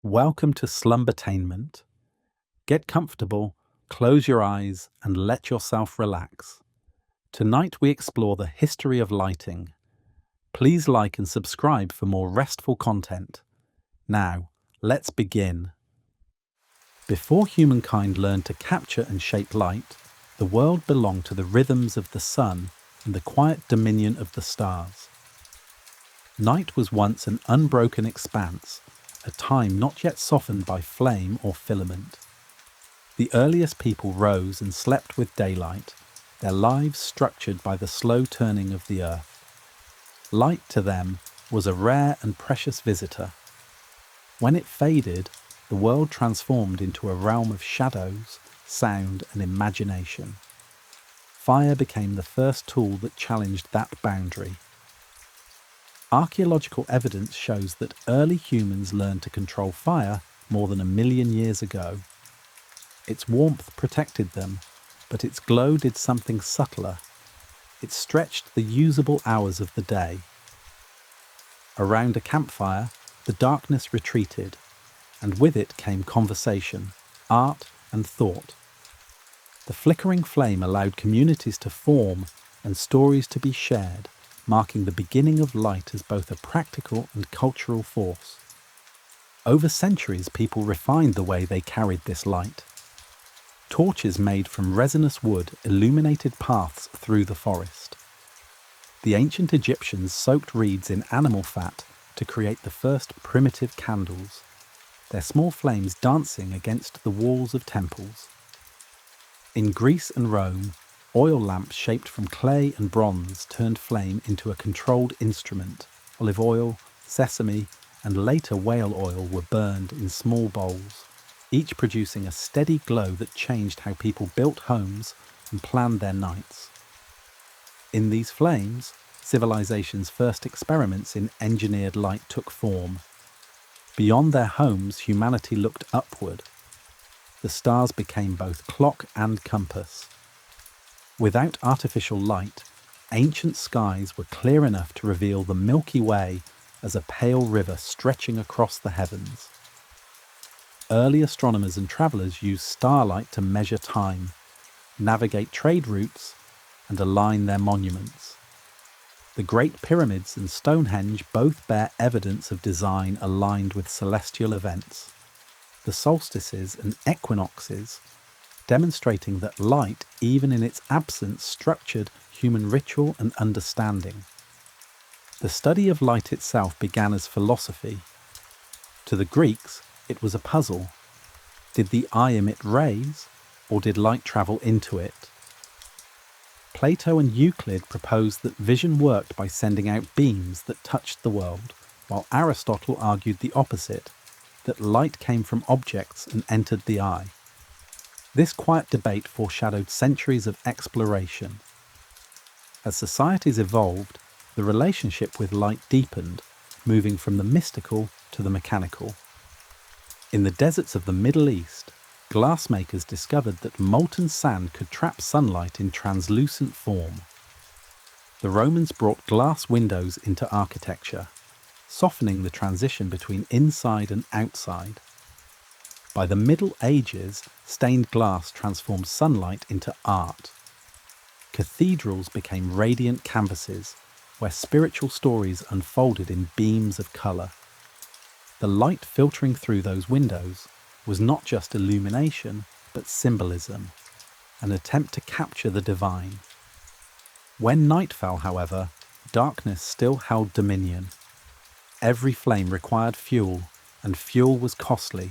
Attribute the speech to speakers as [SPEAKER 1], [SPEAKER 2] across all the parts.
[SPEAKER 1] Welcome to Slumbertainment. Get comfortable, close your eyes, and let yourself relax. Tonight we explore the history of lighting. Please like and subscribe for more restful content. Now, let's begin. Before humankind learned to capture and shape light, the world belonged to the rhythms of the sun and the quiet dominion of the stars. Night was once an unbroken expanse, a time not yet softened by flame or filament. The earliest people rose and slept with daylight, their lives structured by the slow turning of the earth. Light to them was a rare and precious visitor. When it faded, the world transformed into a realm of shadows, sound, and imagination. Fire became the first tool that challenged that boundary. Archaeological evidence shows that early humans learned to control fire more than 1 million years ago. Its warmth protected them, but its glow did something subtler. It stretched the usable hours of the day. Around a campfire, the darkness retreated, and with it came conversation, art, and thought. The flickering flame allowed communities to form and stories to be shared, marking the beginning of light as both a practical and cultural force. Over centuries, people refined the way they carried this light. Torches made from resinous wood illuminated paths through the forest. The ancient Egyptians soaked reeds in animal fat to create the first primitive candles, their small flames dancing against the walls of temples. In Greece and Rome, oil lamps shaped from clay and bronze turned flame into a controlled instrument. Olive oil, sesame, and later whale oil were burned in small bowls, each producing a steady glow that changed how people built homes and planned their nights. In these flames, civilization's first experiments in engineered light took form. Beyond their homes, humanity looked upward. The stars became both clock and compass. Without artificial light, ancient skies were clear enough to reveal the Milky Way as a pale river stretching across the heavens. Early astronomers and travellers used starlight to measure time, navigate trade routes, and align their monuments. The Great Pyramids and Stonehenge both bear evidence of design aligned with celestial events. The solstices and equinoxes, demonstrating that light, even in its absence, structured human ritual and understanding. The study of light itself began as philosophy. To the Greeks, it was a puzzle. Did the eye emit rays, or did light travel into it? Plato and Euclid proposed that vision worked by sending out beams that touched the world, while Aristotle argued the opposite, that light came from objects and entered the eye. This quiet debate foreshadowed centuries of exploration. As societies evolved, the relationship with light deepened, moving from the mystical to the mechanical. In the deserts of the Middle East, glassmakers discovered that molten sand could trap sunlight in translucent form. The Romans brought glass windows into architecture, softening the transition between inside and outside. By the Middle Ages, stained glass transformed sunlight into art. Cathedrals became radiant canvases, where spiritual stories unfolded in beams of colour. The light filtering through those windows was not just illumination, but symbolism, an attempt to capture the divine. When night fell, however, darkness still held dominion. Every flame required fuel, and fuel was costly.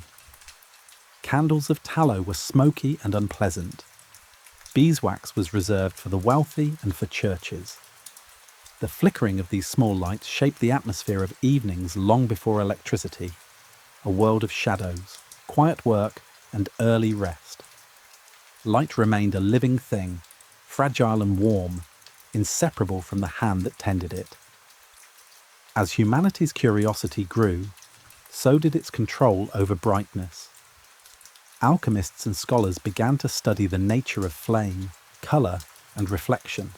[SPEAKER 1] Candles of tallow were smoky and unpleasant. Beeswax was reserved for the wealthy and for churches. The flickering of these small lights shaped the atmosphere of evenings long before electricity, a world of shadows, quiet work, and early rest. Light remained a living thing, fragile and warm, inseparable from the hand that tended it. As humanity's curiosity grew, so did its control over brightness. Alchemists and scholars began to study the nature of flame, colour, and reflection.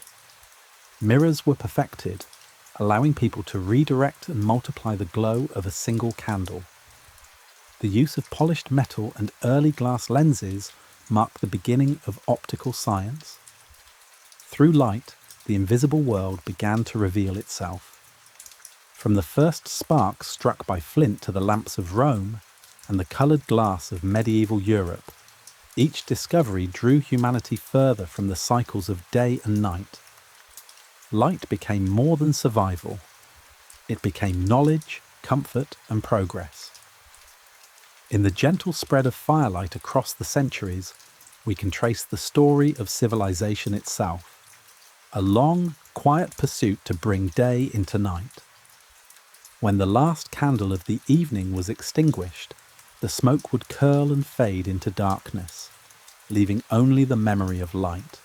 [SPEAKER 1] Mirrors were perfected, allowing people to redirect and multiply the glow of a single candle. The use of polished metal and early glass lenses marked the beginning of optical science. Through light, the invisible world began to reveal itself. From the first sparks struck by flint to the lamps of Rome and the coloured glass of medieval Europe, each discovery drew humanity further from the cycles of day and night. Light became more than survival. It became knowledge, comfort, and progress. In the gentle spread of firelight across the centuries, we can trace the story of civilization itself, a long, quiet pursuit to bring day into night. When the last candle of the evening was extinguished, the smoke would curl and fade into darkness, leaving only the memory of light.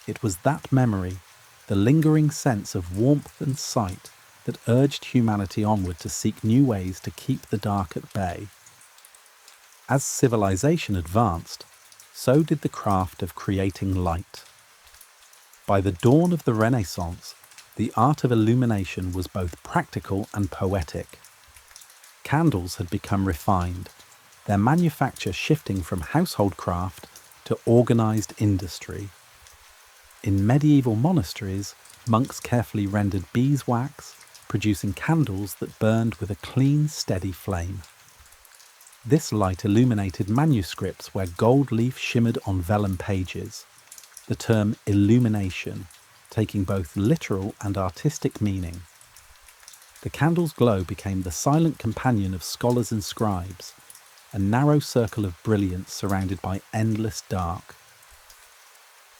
[SPEAKER 1] It was that memory, the lingering sense of warmth and sight, that urged humanity onward to seek new ways to keep the dark at bay. As civilization advanced, so did the craft of creating light. By the dawn of the Renaissance, the art of illumination was both practical and poetic. Candles had become refined, their manufacture shifting from household craft to organized industry. In medieval monasteries, monks carefully rendered beeswax, producing candles that burned with a clean, steady flame. This light illuminated manuscripts where gold leaf shimmered on vellum pages, the term illumination taking both literal and artistic meaning. The candle's glow became the silent companion of scholars and scribes, a narrow circle of brilliance surrounded by endless dark.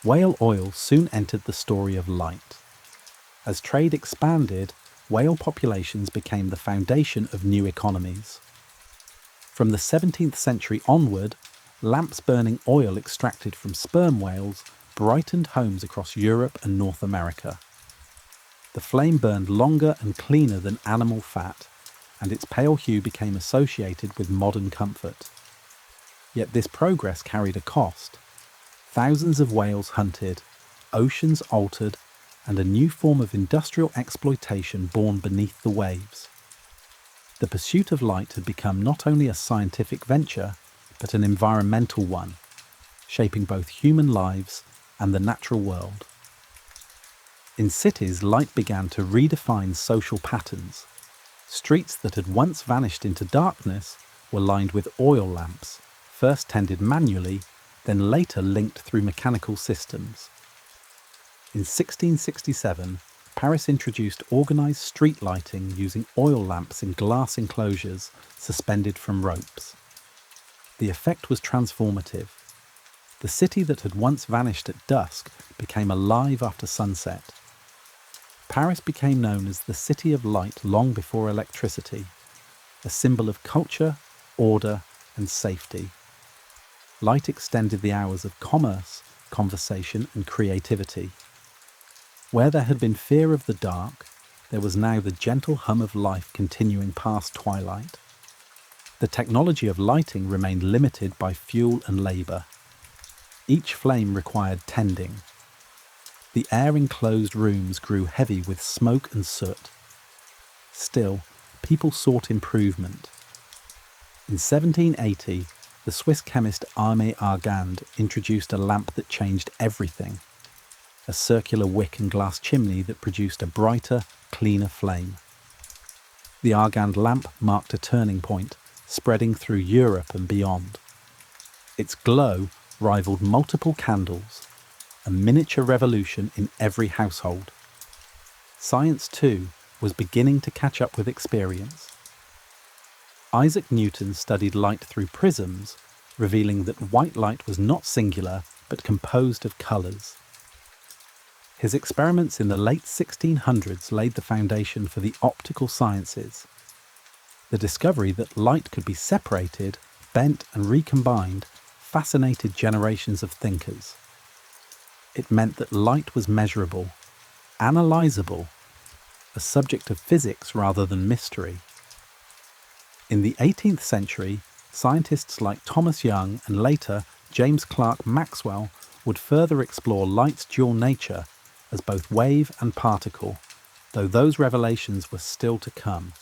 [SPEAKER 1] Whale oil soon entered the story of light. As trade expanded, whale populations became the foundation of new economies. From the 17th century onward, lamps burning oil extracted from sperm whales brightened homes across Europe and North America. The flame burned longer and cleaner than animal fat, and its pale hue became associated with modern comfort. Yet this progress carried a cost. Thousands of whales hunted, oceans altered, and a new form of industrial exploitation born beneath the waves. The pursuit of light had become not only a scientific venture, but an environmental one, shaping both human lives and the natural world. In cities, light began to redefine social patterns. Streets that had once vanished into darkness were lined with oil lamps, first tended manually, then later linked through mechanical systems. In 1667, Paris introduced organised street lighting using oil lamps in glass enclosures suspended from ropes. The effect was transformative. The city that had once vanished at dusk became alive after sunset. Paris became known as the City of Light long before electricity, a symbol of culture, order, and safety. Light extended the hours of commerce, conversation, and creativity. Where there had been fear of the dark, there was now the gentle hum of life continuing past twilight. The technology of lighting remained limited by fuel and labour. Each flame required tending. The air in closed rooms grew heavy with smoke and soot. Still, people sought improvement. In 1780, the Swiss chemist Aimé Argand introduced a lamp that changed everything. A circular wick and glass chimney that produced a brighter, cleaner flame. The Argand lamp marked a turning point, spreading through Europe and beyond. Its glow rivaled multiple candles, a miniature revolution in every household. Science, too, was beginning to catch up with experience. Isaac Newton studied light through prisms, revealing that white light was not singular, but composed of colours. His experiments in the late 1600s laid the foundation for the optical sciences. The discovery that light could be separated, bent and recombined fascinated generations of thinkers. It meant that light was measurable, analysable, a subject of physics rather than mystery. In the 18th century, scientists like Thomas Young and later James Clerk Maxwell would further explore light's dual nature as both wave and particle, though those revelations were still to come.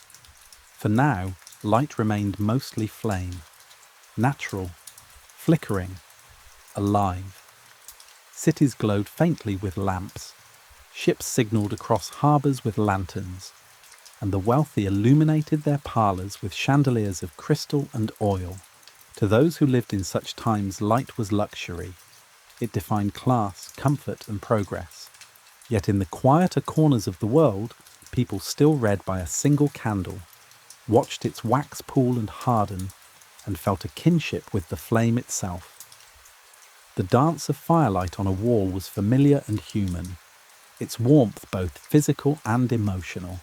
[SPEAKER 1] For now, light remained mostly flame. natural, flickering, alive. Cities glowed faintly with lamps, ships signalled across harbours with lanterns, and the wealthy illuminated their parlours with chandeliers of crystal and oil. To those who lived in such times, light was luxury. It defined class, comfort, and progress. Yet in the quieter corners of the world, people still read by a single candle, watched its wax pool and harden, and felt a kinship with the flame itself. The dance of firelight on a wall was familiar and human, its warmth both physical and emotional.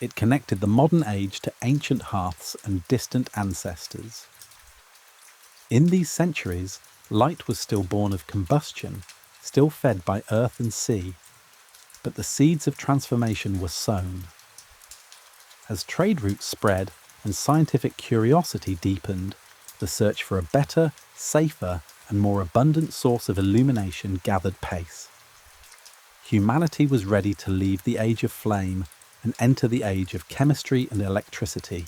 [SPEAKER 1] It connected the modern age to ancient hearths and distant ancestors. In these centuries, light was still born of combustion, still fed by earth and sea, but the seeds of transformation were sown. As trade routes spread and scientific curiosity deepened, the search for a better, safer, and more abundant source of illumination gathered pace. Humanity was ready to leave the age of flame and enter the age of chemistry and electricity.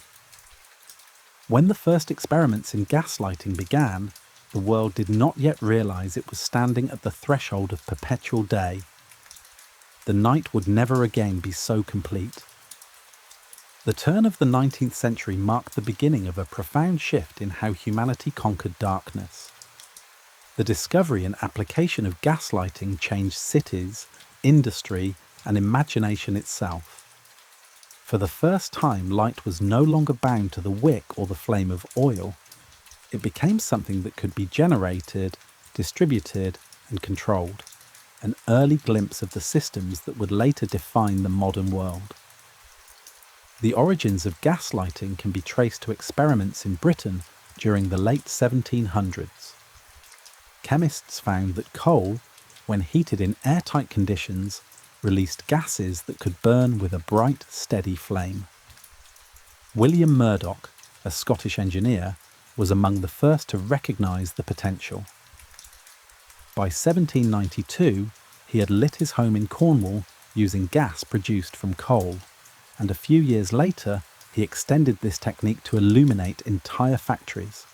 [SPEAKER 1] When the first experiments in gaslighting began, the world did not yet realize it was standing at the threshold of perpetual day. The night would never again be so complete. The turn of the 19th century marked the beginning of a profound shift in how humanity conquered darkness. The discovery and application of gaslighting changed cities, industry, and imagination itself. For the first time, light was no longer bound to the wick or the flame of oil. It became something that could be generated, distributed, and controlled, an early glimpse of the systems that would later define the modern world. The origins of gaslighting can be traced to experiments in Britain during the late 1700s. Chemists found that coal, when heated in airtight conditions, released gases that could burn with a bright, steady flame. William Murdoch, a Scottish engineer, was among the first to recognise the potential. By 1792, he had lit his home in Cornwall using gas produced from coal, and a few years later, he extended this technique to illuminate entire factories.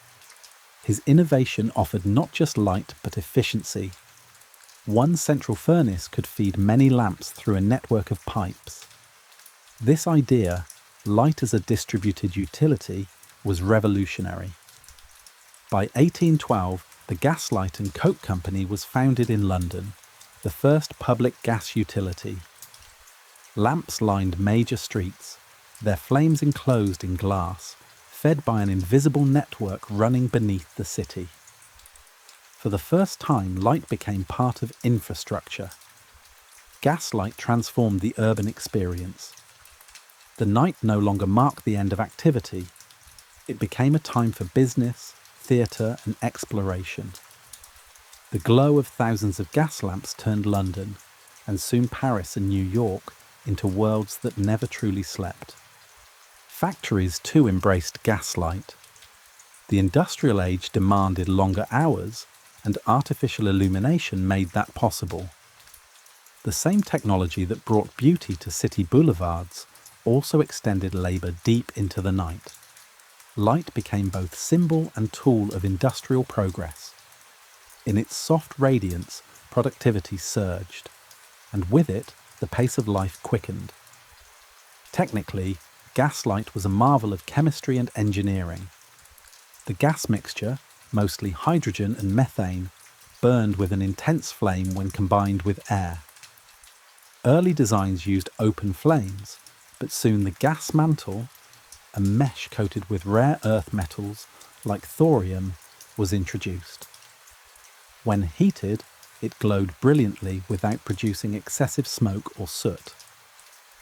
[SPEAKER 1] His innovation offered not just light but efficiency. One central furnace could feed many lamps through a network of pipes. This idea, light as a distributed utility, was revolutionary. By 1812, the Gaslight and Coke Company was founded in London, the first public gas utility. Lamps lined major streets, their flames enclosed in glass, fed by an invisible network running beneath the city. For the first time, light became part of infrastructure. Gaslight transformed the urban experience. The night no longer marked the end of activity. It became a time for business, theatre, and exploration. The glow of thousands of gas lamps turned London, and soon Paris and New York, into worlds that never truly slept. Factories too embraced gaslight. The industrial age demanded longer hours, and artificial illumination made that possible. The same technology that brought beauty to city boulevards also extended labour deep into the night. Light became both symbol and tool of industrial progress. In its soft radiance, productivity surged, and with it, the pace of life quickened. Technically, gaslight was a marvel of chemistry and engineering. The gas mixture, mostly hydrogen and methane, burned with an intense flame when combined with air. Early designs used open flames, but soon the gas mantle, a mesh coated with rare earth metals like thorium, was introduced. When heated, it glowed brilliantly without producing excessive smoke or soot.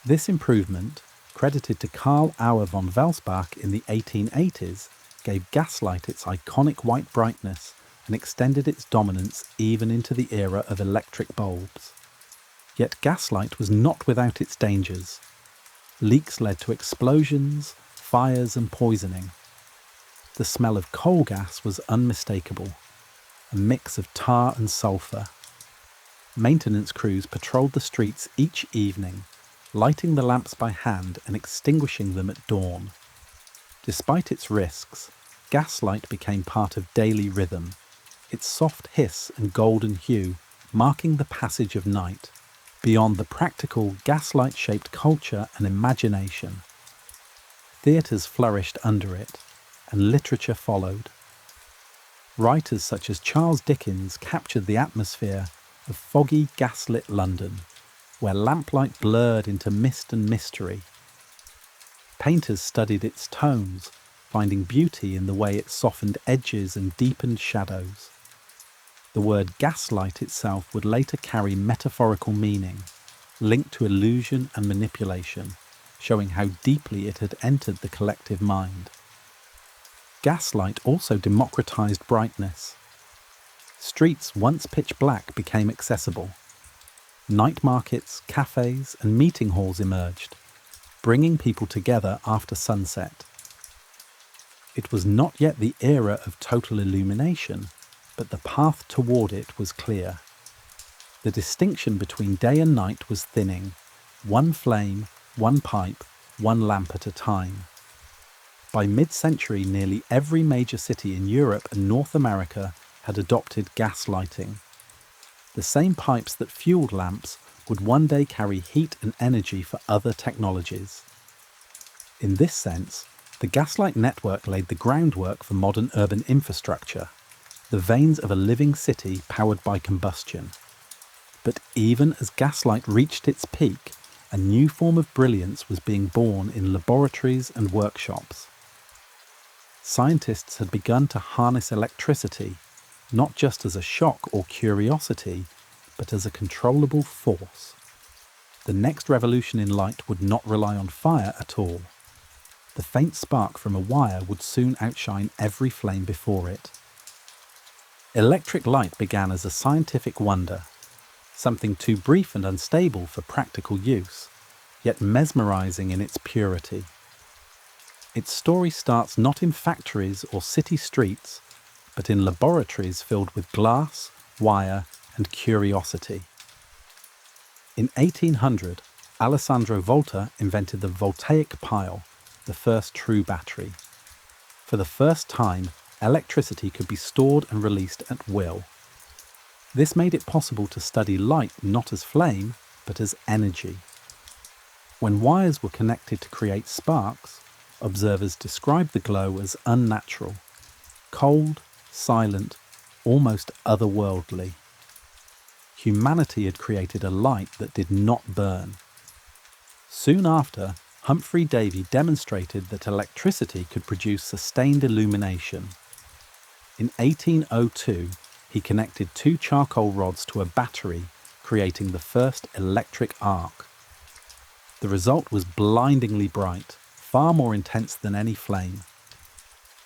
[SPEAKER 1] This improvement, credited to Karl Auer von Welsbach in the 1880s, gave gaslight its iconic white brightness and extended its dominance even into the era of electric bulbs. Yet gaslight was not without its dangers. Leaks led to explosions, fires, and poisoning. The smell of coal gas was unmistakable, a mix of tar and sulphur. Maintenance crews patrolled the streets each evening, lighting the lamps by hand and extinguishing them at dawn. Despite its risks, gaslight became part of daily rhythm, its soft hiss and golden hue marking the passage of night. Beyond the practical, gaslight shaped culture and imagination. Theatres flourished under it, and literature followed. Writers such as Charles Dickens captured the atmosphere of foggy, gaslit London, where lamplight blurred into mist and mystery. Painters studied its tones, finding beauty in the way it softened edges and deepened shadows. The word gaslight itself would later carry metaphorical meaning, linked to illusion and manipulation, showing how deeply it had entered the collective mind. Gaslight also democratized brightness. Streets once pitch black became accessible. Night markets, cafes, and meeting halls emerged, bringing people together after sunset. It was not yet the era of total illumination, but the path toward it was clear. The distinction between day and night was thinning, one flame, one pipe, one lamp at a time. By mid-century, nearly every major city in Europe and North America had adopted gas lighting. The same pipes that fueled lamps would one day carry heat and energy for other technologies. In this sense, the gaslight network laid the groundwork for modern urban infrastructure, the veins of a living city powered by combustion. But even as gaslight reached its peak, a new form of brilliance was being born in laboratories and workshops. Scientists had begun to harness electricity, not just as a shock or curiosity, but as a controllable force. The next revolution in light would not rely on fire at all. The faint spark from a wire would soon outshine every flame before it. Electric light began as a scientific wonder, something too brief and unstable for practical use, yet mesmerizing in its purity. Its story starts not in factories or city streets, but in laboratories filled with glass, wire, and curiosity. In 1800, Alessandro Volta invented the voltaic pile, the first true battery. For the first time, electricity could be stored and released at will. This made it possible to study light not as flame, but as energy. When wires were connected to create sparks, observers described the glow as unnatural, cold, silent, almost otherworldly. Humanity had created a light that did not burn. Soon after, Humphrey Davy demonstrated that electricity could produce sustained illumination. In 1802, he connected two charcoal rods to a battery, creating the first electric arc. The result was blindingly bright, far more intense than any flame.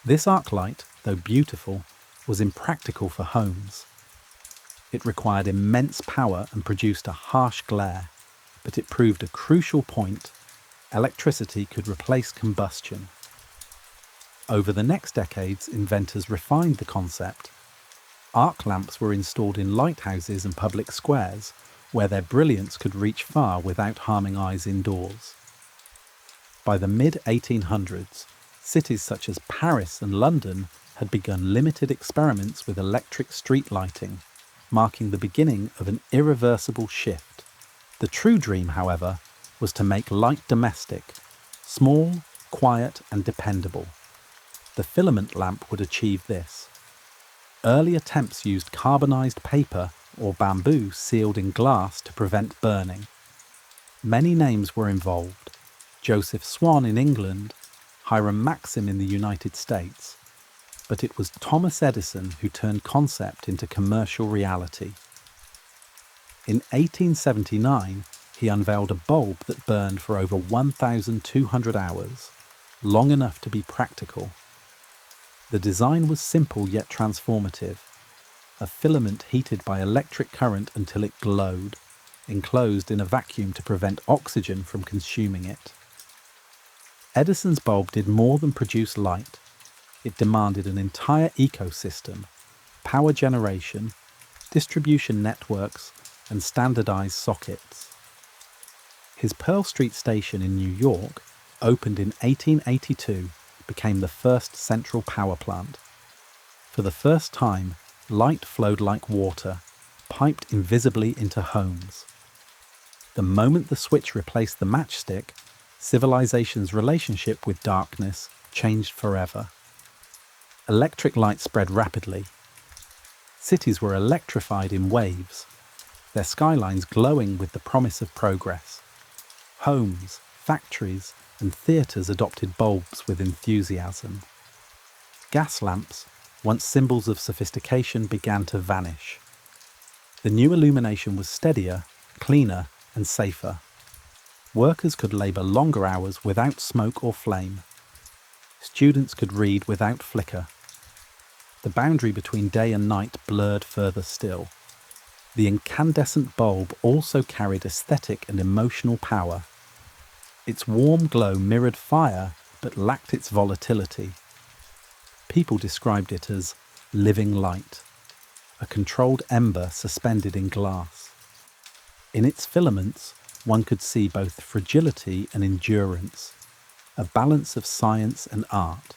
[SPEAKER 1] This arc light, though beautiful, was impractical for homes. It required immense power and produced a harsh glare, but it proved a crucial point: electricity could replace combustion. Over the next decades, inventors refined the concept. Arc lamps were installed in lighthouses and public squares, where their brilliance could reach far without harming eyes indoors. By the mid-1800s, cities such as Paris and London had begun limited experiments with electric street lighting, marking the beginning of an irreversible shift. The true dream, however, was to make light domestic, small, quiet, and dependable. The filament lamp would achieve this. Early attempts used carbonized paper or bamboo sealed in glass to prevent burning. Many names were involved: Joseph Swan in England, Hiram Maxim in the United States. But it was Thomas Edison who turned concept into commercial reality. In 1879, he unveiled a bulb that burned for over 1,200 hours, long enough to be practical. The design was simple yet transformative: a filament heated by electric current until it glowed, enclosed in a vacuum to prevent oxygen from consuming it. Edison's bulb did more than produce light. It demanded an entire ecosystem: power generation, distribution networks, and standardized sockets. His Pearl Street station in New York, opened in 1882, became the first central power plant. For the first time, light flowed like water, piped invisibly into homes. The moment the switch replaced the matchstick, civilization's relationship with darkness changed forever. Electric light spread rapidly. Cities were electrified in waves, their skylines glowing with the promise of progress. Homes, factories, and theatres adopted bulbs with enthusiasm. Gas lamps, once symbols of sophistication, began to vanish. The new illumination was steadier, cleaner, and safer. Workers could labour longer hours without smoke or flame. Students could read without flicker. The boundary between day and night blurred further still. The incandescent bulb also carried aesthetic and emotional power. Its warm glow mirrored fire but lacked its volatility. People described it as living light, a controlled ember suspended in glass. In its filaments, one could see both fragility and endurance, a balance of science and art.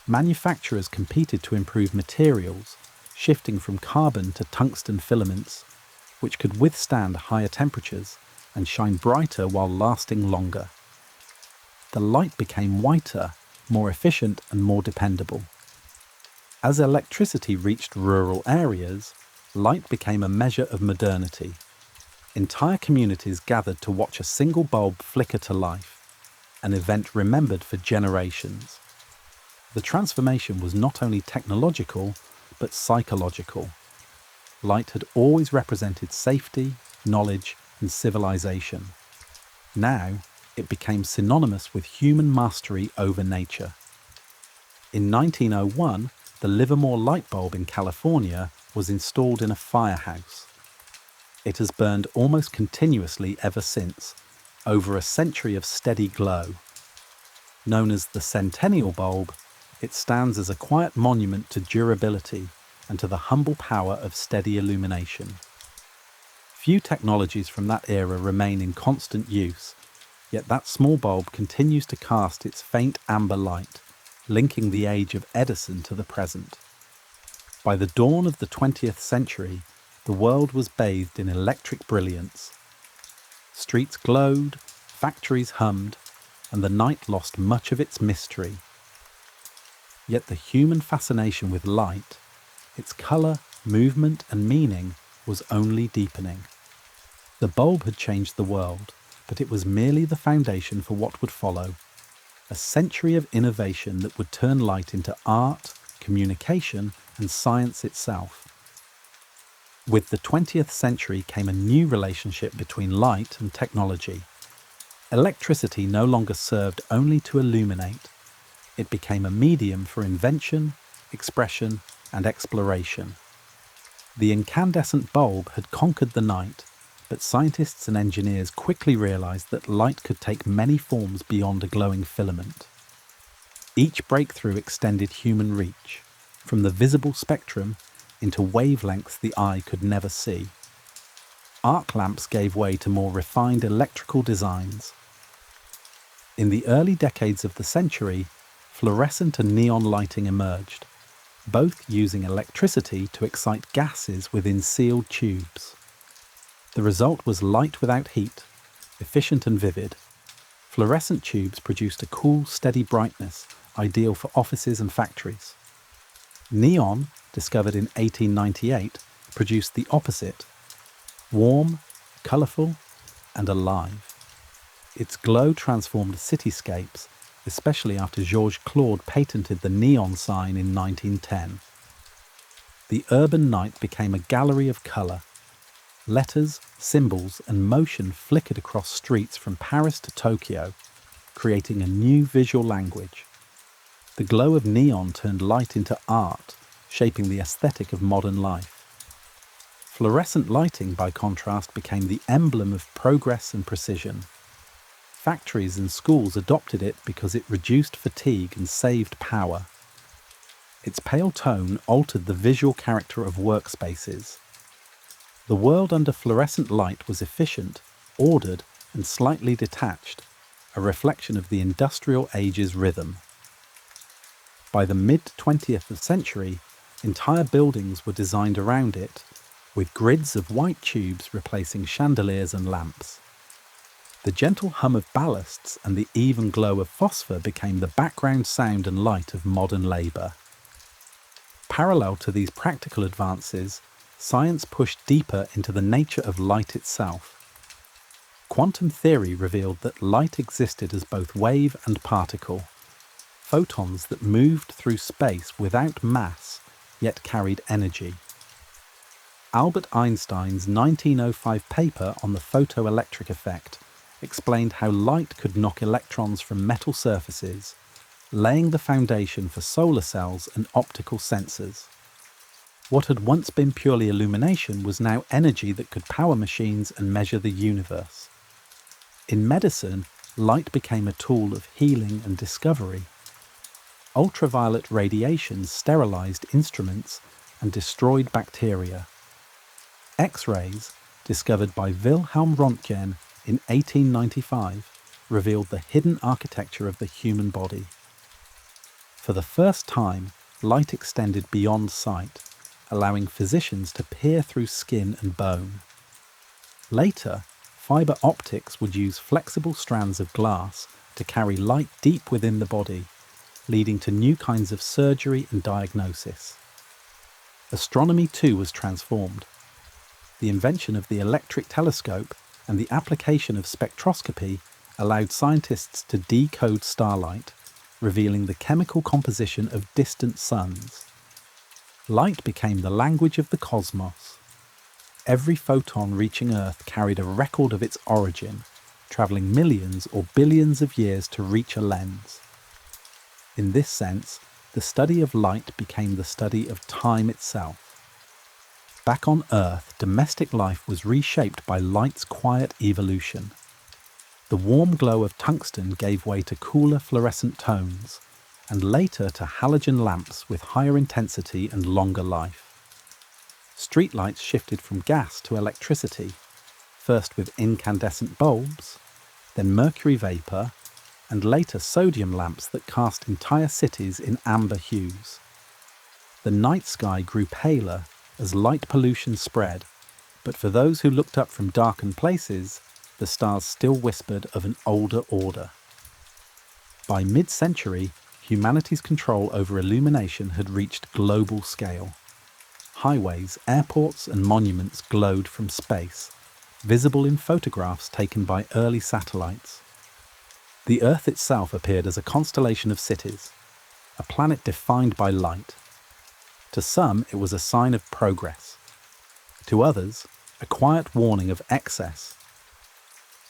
[SPEAKER 1] Manufacturers competed to improve materials, shifting from carbon to tungsten filaments, which could withstand higher temperatures and shine brighter while lasting longer. The light became whiter, more efficient, and more dependable. As electricity reached rural areas, light became a measure of modernity. Entire communities gathered to watch a single bulb flicker to life, an event remembered for generations. The transformation was not only technological, but psychological. Light had always represented safety, knowledge, and civilization. Now, it became synonymous with human mastery over nature. In 1901, the Livermore light bulb in California was installed in a firehouse. It has burned almost continuously ever since, over a century of steady glow. Known as the Centennial bulb, it stands as a quiet monument to durability and to the humble power of steady illumination. Few technologies from that era remain in constant use, yet that small bulb continues to cast its faint amber light, linking the age of Edison to the present. By the dawn of the 20th century, the world was bathed in electric brilliance. Streets glowed, factories hummed, and the night lost much of its mystery. Yet the human fascination with light, its colour, movement, and meaning, was only deepening. The bulb had changed the world, but it was merely the foundation for what would follow. A century of innovation that would turn light into art, communication, and science itself. With the 20th century came a new relationship between light and technology. Electricity no longer served only to illuminate. It became a medium for invention, expression, and exploration. The incandescent bulb had conquered the night, but scientists and engineers quickly realized that light could take many forms beyond a glowing filament. Each breakthrough extended human reach, from the visible spectrum into wavelengths the eye could never see. Arc lamps gave way to more refined electrical designs. In the early decades of the century, fluorescent and neon lighting emerged, both using electricity to excite gases within sealed tubes. The result was light without heat, efficient and vivid. Fluorescent tubes produced a cool, steady brightness, ideal for offices and factories. Neon, discovered in 1898, produced the opposite: warm, colourful, and alive. Its glow transformed cityscapes, especially after Georges Claude patented the neon sign in 1910. The urban night became a gallery of colour. Letters, symbols, and motion flickered across streets from Paris to Tokyo, creating a new visual language. The glow of neon turned light into art, shaping the aesthetic of modern life. Fluorescent lighting, by contrast, became the emblem of progress and precision. Factories and schools adopted it because it reduced fatigue and saved power. Its pale tone altered the visual character of workspaces. The world under fluorescent light was efficient, ordered, and slightly detached, a reflection of the industrial age's rhythm. By the mid-20th century, entire buildings were designed around it, with grids of white tubes replacing chandeliers and lamps. The gentle hum of ballasts and the even glow of phosphor became the background sound and light of modern labour. Parallel to these practical advances, science pushed deeper into the nature of light itself. Quantum theory revealed that light existed as both wave and particle, photons that moved through space without mass, yet carried energy. Albert Einstein's 1905 paper on the photoelectric effect explained how light could knock electrons from metal surfaces, laying the foundation for solar cells and optical sensors. What had once been purely illumination was now energy that could power machines and measure the universe. In medicine, light became a tool of healing and discovery. Ultraviolet radiation sterilized instruments and destroyed bacteria. X-rays, discovered by Wilhelm Röntgen in 1895, revealed the hidden architecture of the human body. For the first time, light extended beyond sight, allowing physicians to peer through skin and bone. Later, fibre optics would use flexible strands of glass to carry light deep within the body, leading to new kinds of surgery and diagnosis. Astronomy too was transformed. The invention of the electric telescope and the application of spectroscopy allowed scientists to decode starlight, revealing the chemical composition of distant suns. Light became the language of the cosmos. Every photon reaching Earth carried a record of its origin, travelling millions or billions of years to reach a lens. In this sense, the study of light became the study of time itself. Back on Earth, domestic life was reshaped by light's quiet evolution. The warm glow of tungsten gave way to cooler fluorescent tones, and later to halogen lamps with higher intensity and longer life. Streetlights shifted from gas to electricity, first with incandescent bulbs, then mercury vapour, and later sodium lamps that cast entire cities in amber hues. The night sky grew paler as light pollution spread, but for those who looked up from darkened places, the stars still whispered of an older order. By mid-century, humanity's control over illumination had reached global scale. Highways, airports, and monuments glowed from space, visible in photographs taken by early satellites. The Earth itself appeared as a constellation of cities, a planet defined by light. To some, it was a sign of progress. To others, a quiet warning of excess.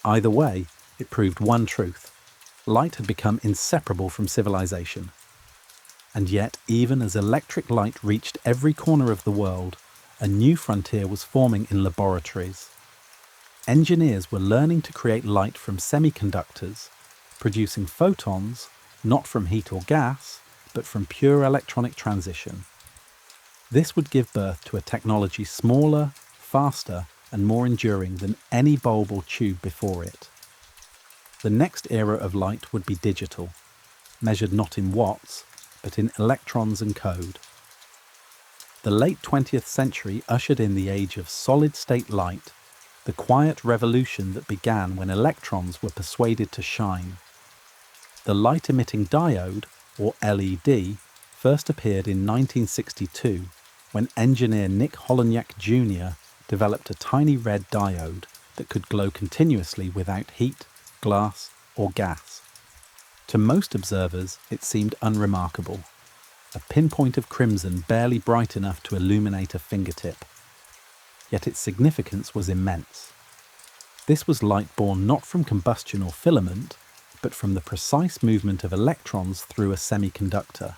[SPEAKER 1] Either way, it proved one truth: light had become inseparable from civilization. And yet, even as electric light reached every corner of the world, a new frontier was forming in laboratories. Engineers were learning to create light from semiconductors, producing photons, not from heat or gas, but from pure electronic transition. This would give birth to a technology smaller, faster, and more enduring than any bulb or tube before it. The next era of light would be digital, measured not in watts, but in electrons and code. The late 20th century ushered in the age of solid-state light, the quiet revolution that began when electrons were persuaded to shine. The light-emitting diode, or LED, first appeared in 1962 when engineer Nick Holonyak Jr. developed a tiny red diode that could glow continuously without heat, glass, or gas. To most observers, it seemed unremarkable, a pinpoint of crimson barely bright enough to illuminate a fingertip. Yet its significance was immense. This was light born not from combustion or filament, but from the precise movement of electrons through a semiconductor.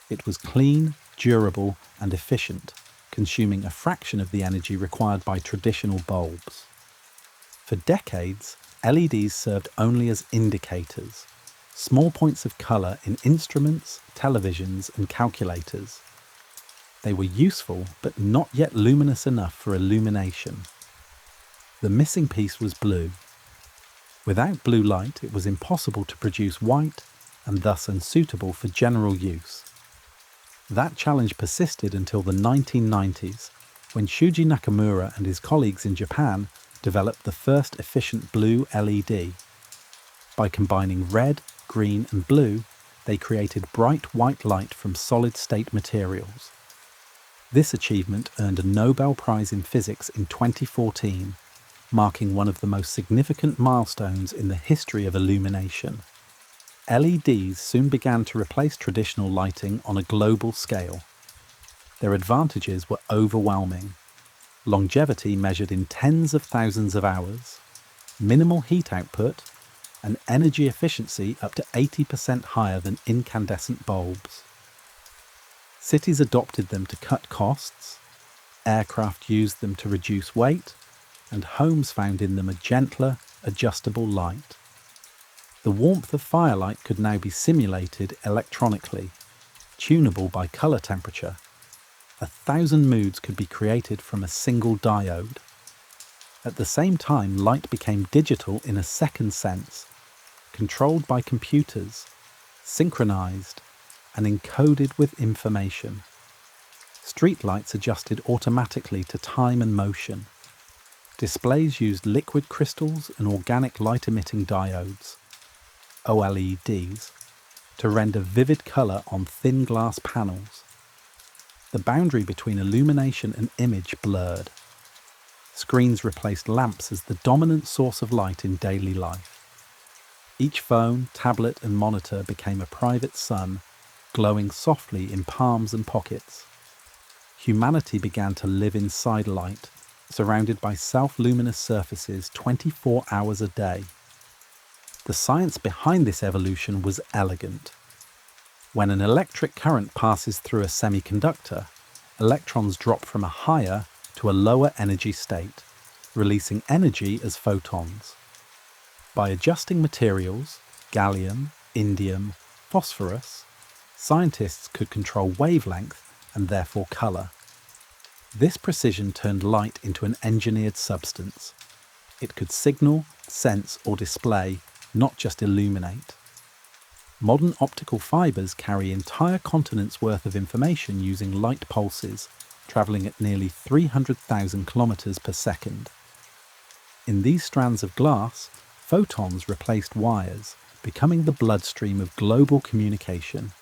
[SPEAKER 1] It was clean, durable, and efficient, consuming a fraction of the energy required by traditional bulbs. For decades, LEDs served only as indicators, small points of colour in instruments, televisions, and calculators. They were useful, but not yet luminous enough for illumination. The missing piece was blue. Without blue light, it was impossible to produce white, and thus unsuitable for general use. That challenge persisted until the 1990s, when Shuji Nakamura and his colleagues in Japan developed the first efficient blue LED. By combining red, green and blue, they created bright white light from solid-state materials. This achievement earned a Nobel Prize in Physics in 2014, marking one of the most significant milestones in the history of illumination. LEDs soon began to replace traditional lighting on a global scale. Their advantages were overwhelming. Longevity measured in tens of thousands of hours, minimal heat output, and energy efficiency up to 80% higher than incandescent bulbs. Cities adopted them to cut costs, aircraft used them to reduce weight, and homes found in them a gentler, adjustable light. The warmth of firelight could now be simulated electronically, tunable by colour temperature. 1,000 moods could be created from a single diode. At the same time, light became digital in a second sense, controlled by computers, synchronized, and encoded with information. Streetlights adjusted automatically to time and motion. Displays used liquid crystals and organic light-emitting diodes, OLEDs, to render vivid colour on thin glass panels. The boundary between illumination and image blurred. Screens replaced lamps as the dominant source of light in daily life. Each phone, tablet and monitor became a private sun, glowing softly in palms and pockets. Humanity began to live inside light, surrounded by self-luminous surfaces 24 hours a day. The science behind this evolution was elegant. When an electric current passes through a semiconductor, electrons drop from a higher to a lower energy state, releasing energy as photons. By adjusting materials, gallium, indium, phosphorus, scientists could control wavelength and therefore colour. This precision turned light into an engineered substance. It could signal, sense or display, not just illuminate. Modern optical fibres carry entire continents' worth of information using light pulses, travelling at nearly 300,000 kilometres per second. In these strands of glass, photons replaced wires, becoming the bloodstream of global communication.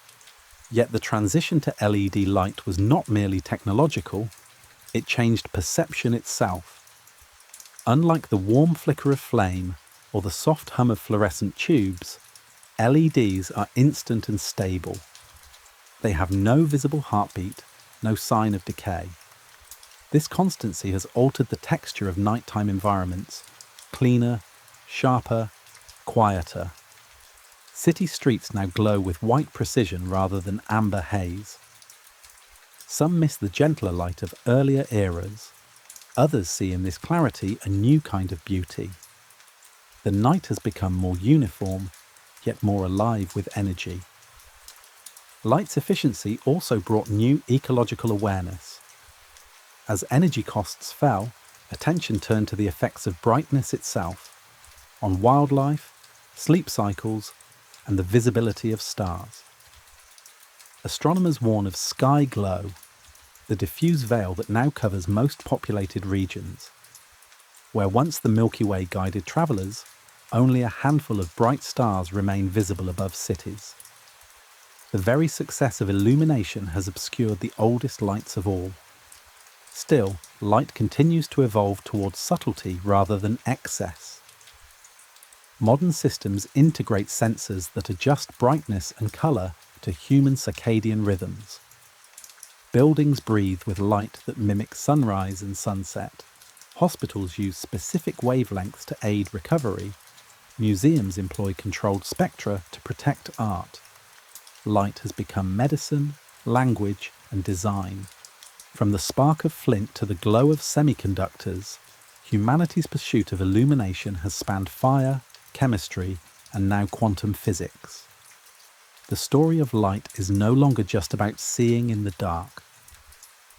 [SPEAKER 1] Yet the transition to LED light was not merely technological, it changed perception itself. Unlike the warm flicker of flame or the soft hum of fluorescent tubes, LEDs are instant and stable. They have no visible heartbeat, no sign of decay. This constancy has altered the texture of nighttime environments, cleaner, sharper, quieter. City streets now glow with white precision rather than amber haze. Some miss the gentler light of earlier eras. Others see in this clarity a new kind of beauty. The night has become more uniform, yet more alive with energy. Light's efficiency also brought new ecological awareness. As energy costs fell, attention turned to the effects of brightness itself, on wildlife, sleep cycles, and the visibility of stars. Astronomers warn of sky glow, the diffuse veil that now covers most populated regions. Where once the Milky Way guided travellers, only a handful of bright stars remain visible above cities. The very success of illumination has obscured the oldest lights of all. Still, light continues to evolve towards subtlety rather than excess. Modern systems integrate sensors that adjust brightness and colour to human circadian rhythms. Buildings breathe with light that mimics sunrise and sunset. Hospitals use specific wavelengths to aid recovery. Museums employ controlled spectra to protect art. Light has become medicine, language, and design. From the spark of flint to the glow of semiconductors, humanity's pursuit of illumination has spanned fire, chemistry, and now quantum physics. The story of light is no longer just about seeing in the dark.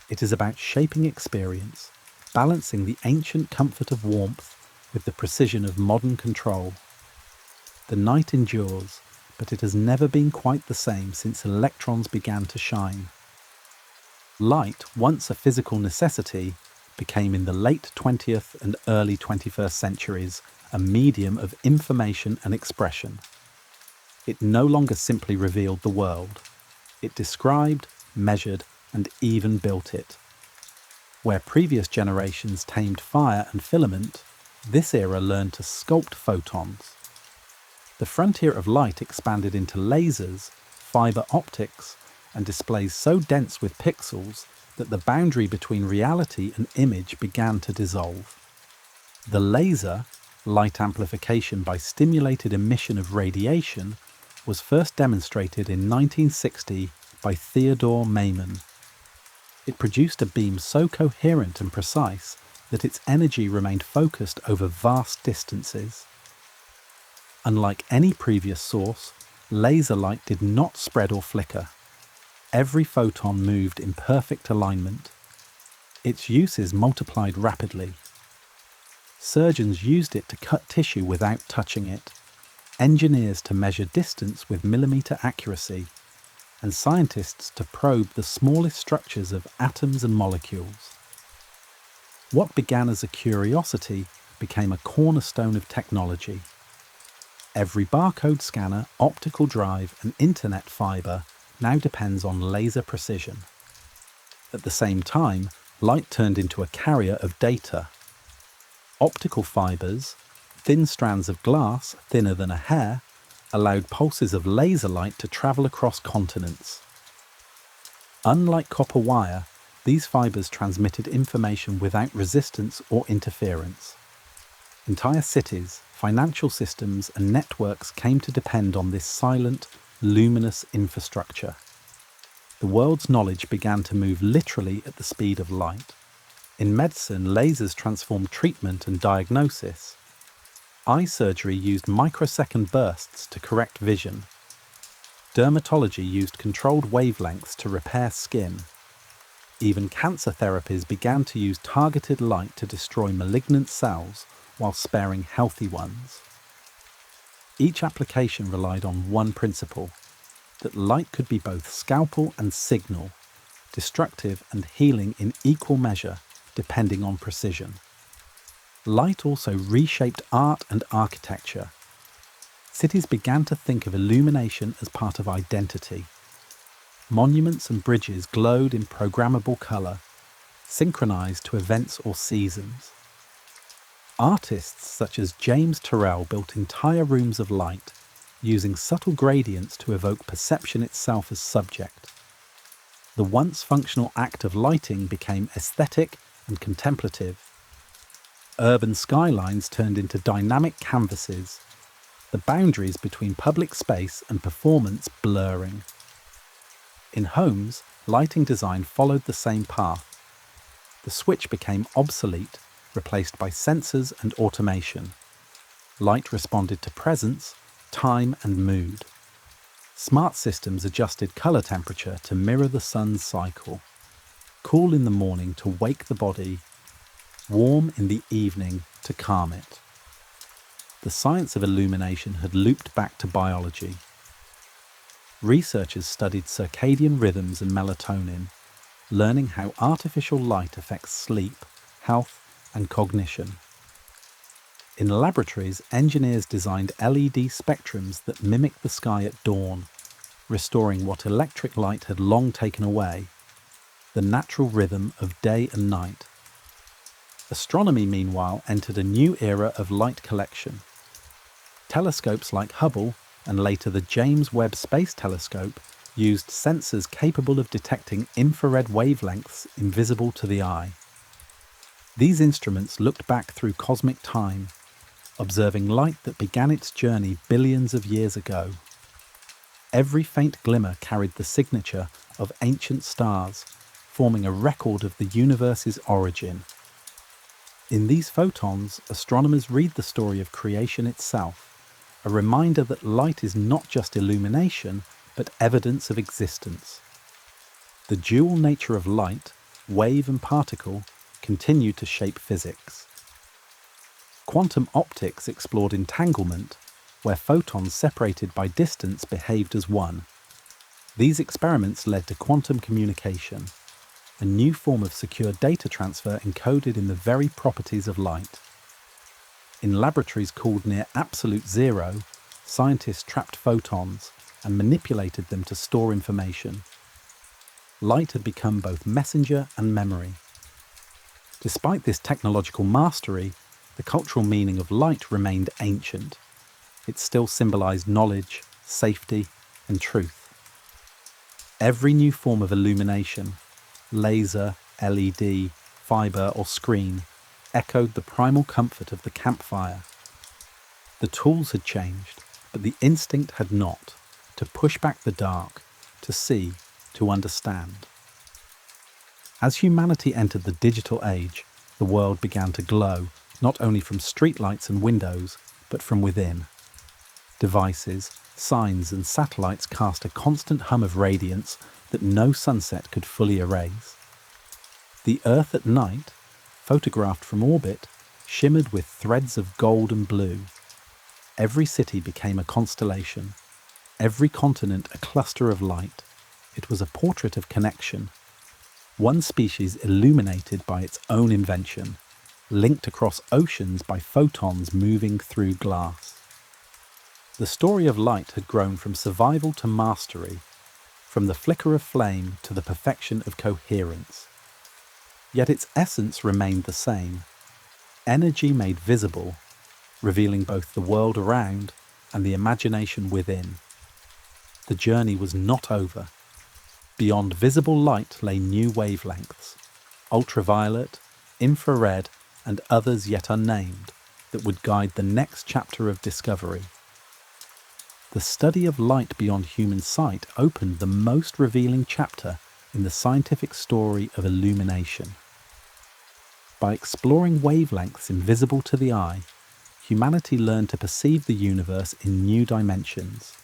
[SPEAKER 1] It is about shaping experience, balancing the ancient comfort of warmth with the precision of modern control. The night endures, but it has never been quite the same since electrons began to shine. Light, once a physical necessity, became in the late 20th and early 21st centuries a medium of information and expression. It no longer simply revealed the world. It described, measured, and even built it. Where previous generations tamed fire and filament, this era learned to sculpt photons. The frontier of light expanded into lasers, fiber optics, and displays so dense with pixels that the boundary between reality and image began to dissolve. The laser, light amplification by stimulated emission of radiation, was first demonstrated in 1960 by Theodore Maiman. It produced a beam so coherent and precise that its energy remained focused over vast distances. Unlike any previous source, laser light did not spread or flicker. Every photon moved in perfect alignment. Its uses multiplied rapidly. Surgeons used it to cut tissue without touching it, engineers to measure distance with millimeter accuracy, and scientists to probe the smallest structures of atoms and molecules. What began as a curiosity became a cornerstone of technology. Every barcode scanner, optical drive, and internet fiber now depends on laser precision. At the same time, light turned into a carrier of data. Optical fibers, thin strands of glass thinner than a hair, allowed pulses of laser light to travel across continents. Unlike copper wire, these fibers transmitted information without resistance or interference. Entire cities, financial systems, and networks came to depend on this silent, luminous infrastructure. The world's knowledge began to move literally at the speed of light. In medicine, lasers transformed treatment and diagnosis. Eye surgery used microsecond bursts to correct vision. Dermatology used controlled wavelengths to repair skin. Even cancer therapies began to use targeted light to destroy malignant cells while sparing healthy ones. Each application relied on one principle, that light could be both scalpel and signal, destructive and healing in equal measure, depending on precision. Light also reshaped art and architecture. Cities began to think of illumination as part of identity. Monuments and bridges glowed in programmable colour, synchronized to events or seasons. Artists such as James Turrell built entire rooms of light, using subtle gradients to evoke perception itself as subject. The once functional act of lighting became aesthetic and contemplative. Urban skylines turned into dynamic canvases, the boundaries between public space and performance blurring. In homes, lighting design followed the same path. The switch became obsolete, replaced by sensors and automation. Light responded to presence, time, and mood. Smart systems adjusted colour temperature to mirror the sun's cycle. Cool in the morning to wake the body, warm in the evening to calm it. The science of illumination had looped back to biology. Researchers studied circadian rhythms and melatonin, learning how artificial light affects sleep, health, and cognition. In laboratories, engineers designed LED spectrums that mimic the sky at dawn, restoring what electric light had long taken away, the natural rhythm of day and night. Astronomy, meanwhile, entered a new era of light collection. Telescopes like Hubble, and later the James Webb Space Telescope, used sensors capable of detecting infrared wavelengths invisible to the eye. These instruments looked back through cosmic time, observing light that began its journey billions of years ago. Every faint glimmer carried the signature of ancient stars, forming a record of the universe's origin. In these photons, astronomers read the story of creation itself, a reminder that light is not just illumination, but evidence of existence. The dual nature of light, wave and particle, continued to shape physics. Quantum optics explored entanglement, where photons separated by distance behaved as one. These experiments led to quantum communication, a new form of secure data transfer encoded in the very properties of light. In laboratories cooled near absolute zero, scientists trapped photons and manipulated them to store information. Light had become both messenger and memory. Despite this technological mastery, the cultural meaning of light remained ancient. It still symbolized knowledge, safety, and truth. Every new form of illumination, laser, LED, fiber, or screen, echoed the primal comfort of the campfire. The tools had changed, but the instinct had not, to push back the dark, to see, to understand. As humanity entered the digital age, the world began to glow, not only from streetlights and windows, but from within. Devices, signs, and satellites cast a constant hum of radiance that no sunset could fully erase. The Earth at night, photographed from orbit, shimmered with threads of gold and blue. Every city became a constellation, every continent a cluster of light. It was a portrait of connection. One species illuminated by its own invention, linked across oceans by photons moving through glass. The story of light had grown from survival to mastery, from the flicker of flame to the perfection of coherence. Yet its essence remained the same: energy made visible, revealing both the world around and the imagination within. The journey was not over. Beyond visible light lay new wavelengths, ultraviolet, infrared, and others yet unnamed, that would guide the next chapter of discovery. The study of light beyond human sight opened the most revealing chapter in the scientific story of illumination. By exploring wavelengths invisible to the eye, humanity learned to perceive the universe in new dimensions.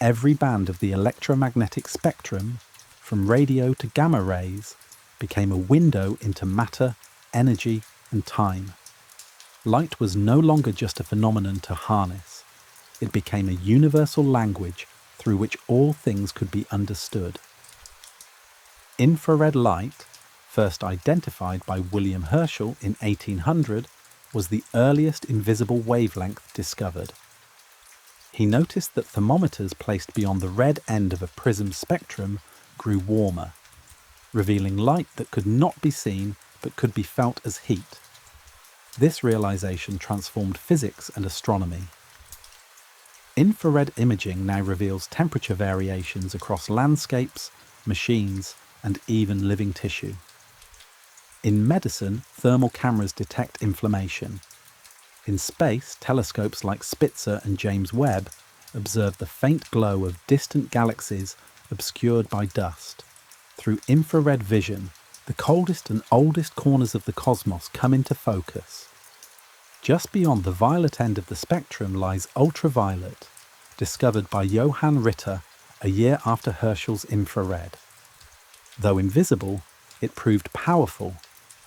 [SPEAKER 1] Every band of the electromagnetic spectrum, from radio to gamma rays, became a window into matter, energy, and time. Light was no longer just a phenomenon to harness. It became a universal language through which all things could be understood. Infrared light, first identified by William Herschel in 1800, was the earliest invisible wavelength discovered. He noticed that thermometers placed beyond the red end of a prism spectrum grew warmer, revealing light that could not be seen but could be felt as heat. This realization transformed physics and astronomy. Infrared imaging now reveals temperature variations across landscapes, machines, and even living tissue. In medicine, thermal cameras detect inflammation. In space, telescopes like Spitzer and James Webb observe the faint glow of distant galaxies obscured by dust. Through infrared vision, the coldest and oldest corners of the cosmos come into focus. Just beyond the violet end of the spectrum lies ultraviolet, discovered by Johann Ritter a year after Herschel's infrared. Though invisible, it proved powerful,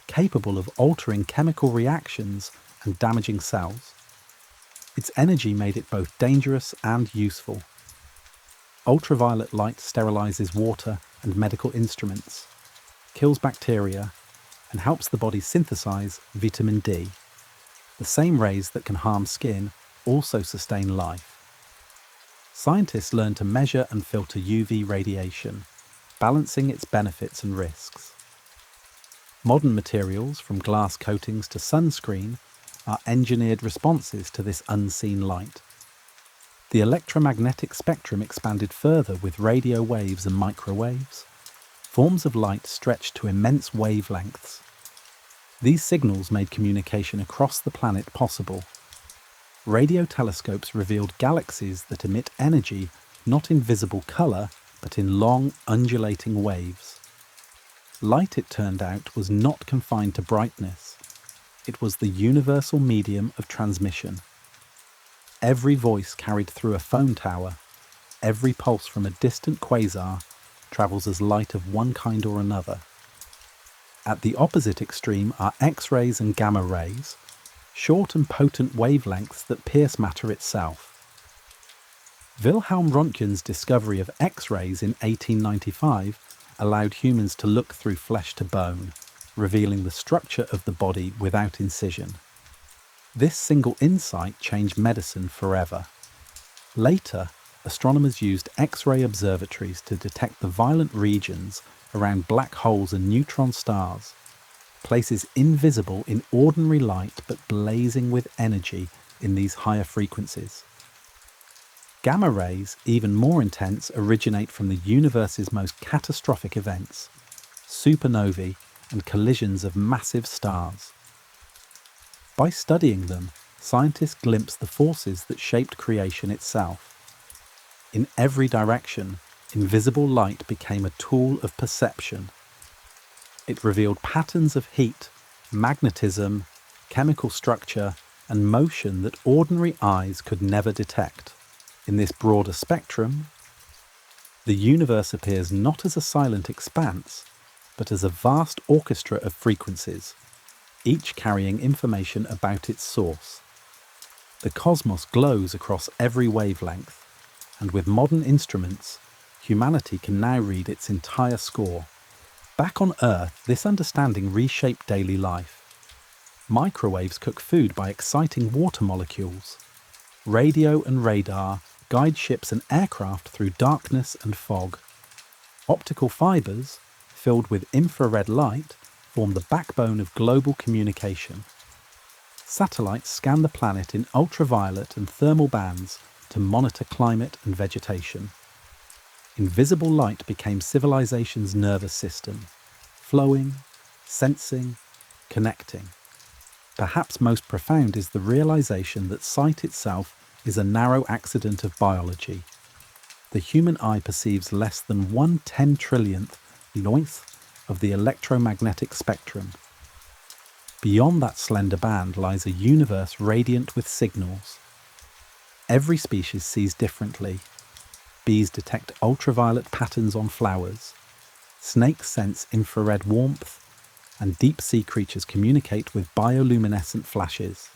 [SPEAKER 1] capable of altering chemical reactions and damaging cells. Its energy made it both dangerous and useful. Ultraviolet light sterilizes water and medical instruments, kills bacteria, and helps the body synthesize vitamin D. The same rays that can harm skin also sustain life. Scientists learn to measure and filter UV radiation, balancing its benefits and risks. Modern materials, from glass coatings to sunscreen, are engineered responses to this unseen light. The electromagnetic spectrum expanded further with radio waves and microwaves. Forms of light stretched to immense wavelengths. These signals made communication across the planet possible. Radio telescopes revealed galaxies that emit energy not in visible colour, but in long, undulating waves. Light, it turned out, was not confined to brightness. It was the universal medium of transmission. Every voice carried through a phone tower, every pulse from a distant quasar, travels as light of one kind or another. At the opposite extreme are X-rays and gamma rays. short and potent wavelengths that pierce matter itself. Wilhelm Röntgen's discovery of X-rays in 1895 allowed humans to look through flesh to bone, revealing the structure of the body without incision. This single insight changed medicine forever. Later, astronomers used X-ray observatories to detect the violent regions around black holes and neutron stars, places invisible in ordinary light but blazing with energy in these higher frequencies. Gamma rays, even more intense, originate from the universe's most catastrophic events, supernovae and collisions of massive stars. By studying them, scientists glimpse the forces that shaped creation itself. In every direction, invisible light became a tool of perception. It revealed patterns of heat, magnetism, chemical structure, and motion that ordinary eyes could never detect. In this broader spectrum, the universe appears not as a silent expanse, but as a vast orchestra of frequencies, each carrying information about its source. The cosmos glows across every wavelength, and with modern instruments, humanity can now read its entire score. Back on Earth, this understanding reshaped daily life. Microwaves cook food by exciting water molecules. Radio and radar guide ships and aircraft through darkness and fog. Optical fibers, filled with infrared light, form the backbone of global communication. Satellites scan the planet in ultraviolet and thermal bands to monitor climate and vegetation. Invisible light became civilization's nervous system, flowing, sensing, connecting. Perhaps most profound is the realization that sight itself is a narrow accident of biology. The human eye perceives less than 1/10 trillionth of the electromagnetic spectrum. Beyond that slender band lies a universe radiant with signals. Every species sees differently. Bees detect ultraviolet patterns on flowers. Snakes sense infrared warmth, and deep-sea creatures communicate with bioluminescent flashes.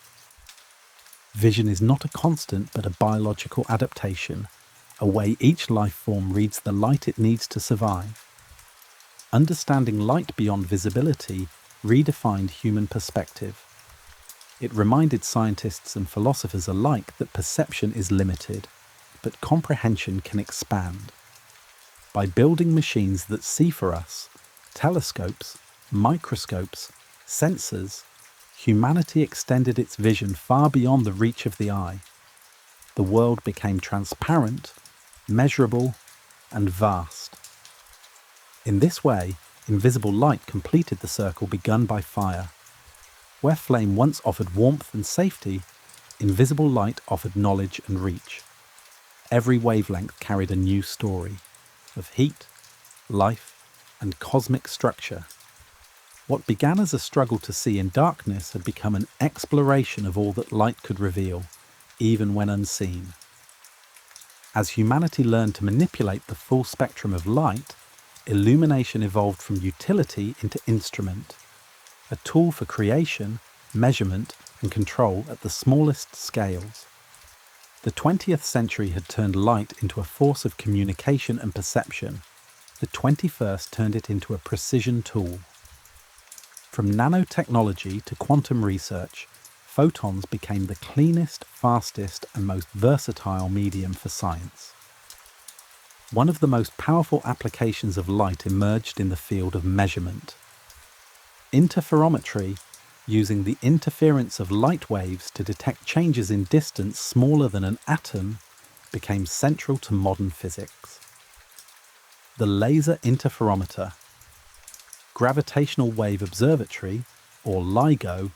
[SPEAKER 1] Vision is not a constant but a biological adaptation, a way each life form reads the light it needs to survive. Understanding light beyond visibility redefined human perspective. It reminded scientists and philosophers alike that perception is limited, but comprehension can expand. By building machines that see for us, telescopes, microscopes, sensors, humanity extended its vision far beyond the reach of the eye. The world became transparent, measurable, and vast. In this way, invisible light completed the circle begun by fire. Where flame once offered warmth and safety, invisible light offered knowledge and reach. Every wavelength carried a new story of heat, life, and cosmic structure. What began as a struggle to see in darkness had become an exploration of all that light could reveal, even when unseen. As humanity learned to manipulate the full spectrum of light, illumination evolved from utility into instrument, a tool for creation, measurement, and control at the smallest scales. The 20th century had turned light into a force of communication and perception. The 21st turned it into a precision tool. From nanotechnology to quantum research, photons became the cleanest, fastest, and most versatile medium for science. One of the most powerful applications of light emerged in the field of measurement. Interferometry, using the interference of light waves to detect changes in distance smaller than an atom, became central to modern physics. The laser interferometer, gravitational wave observatory, or LIGO,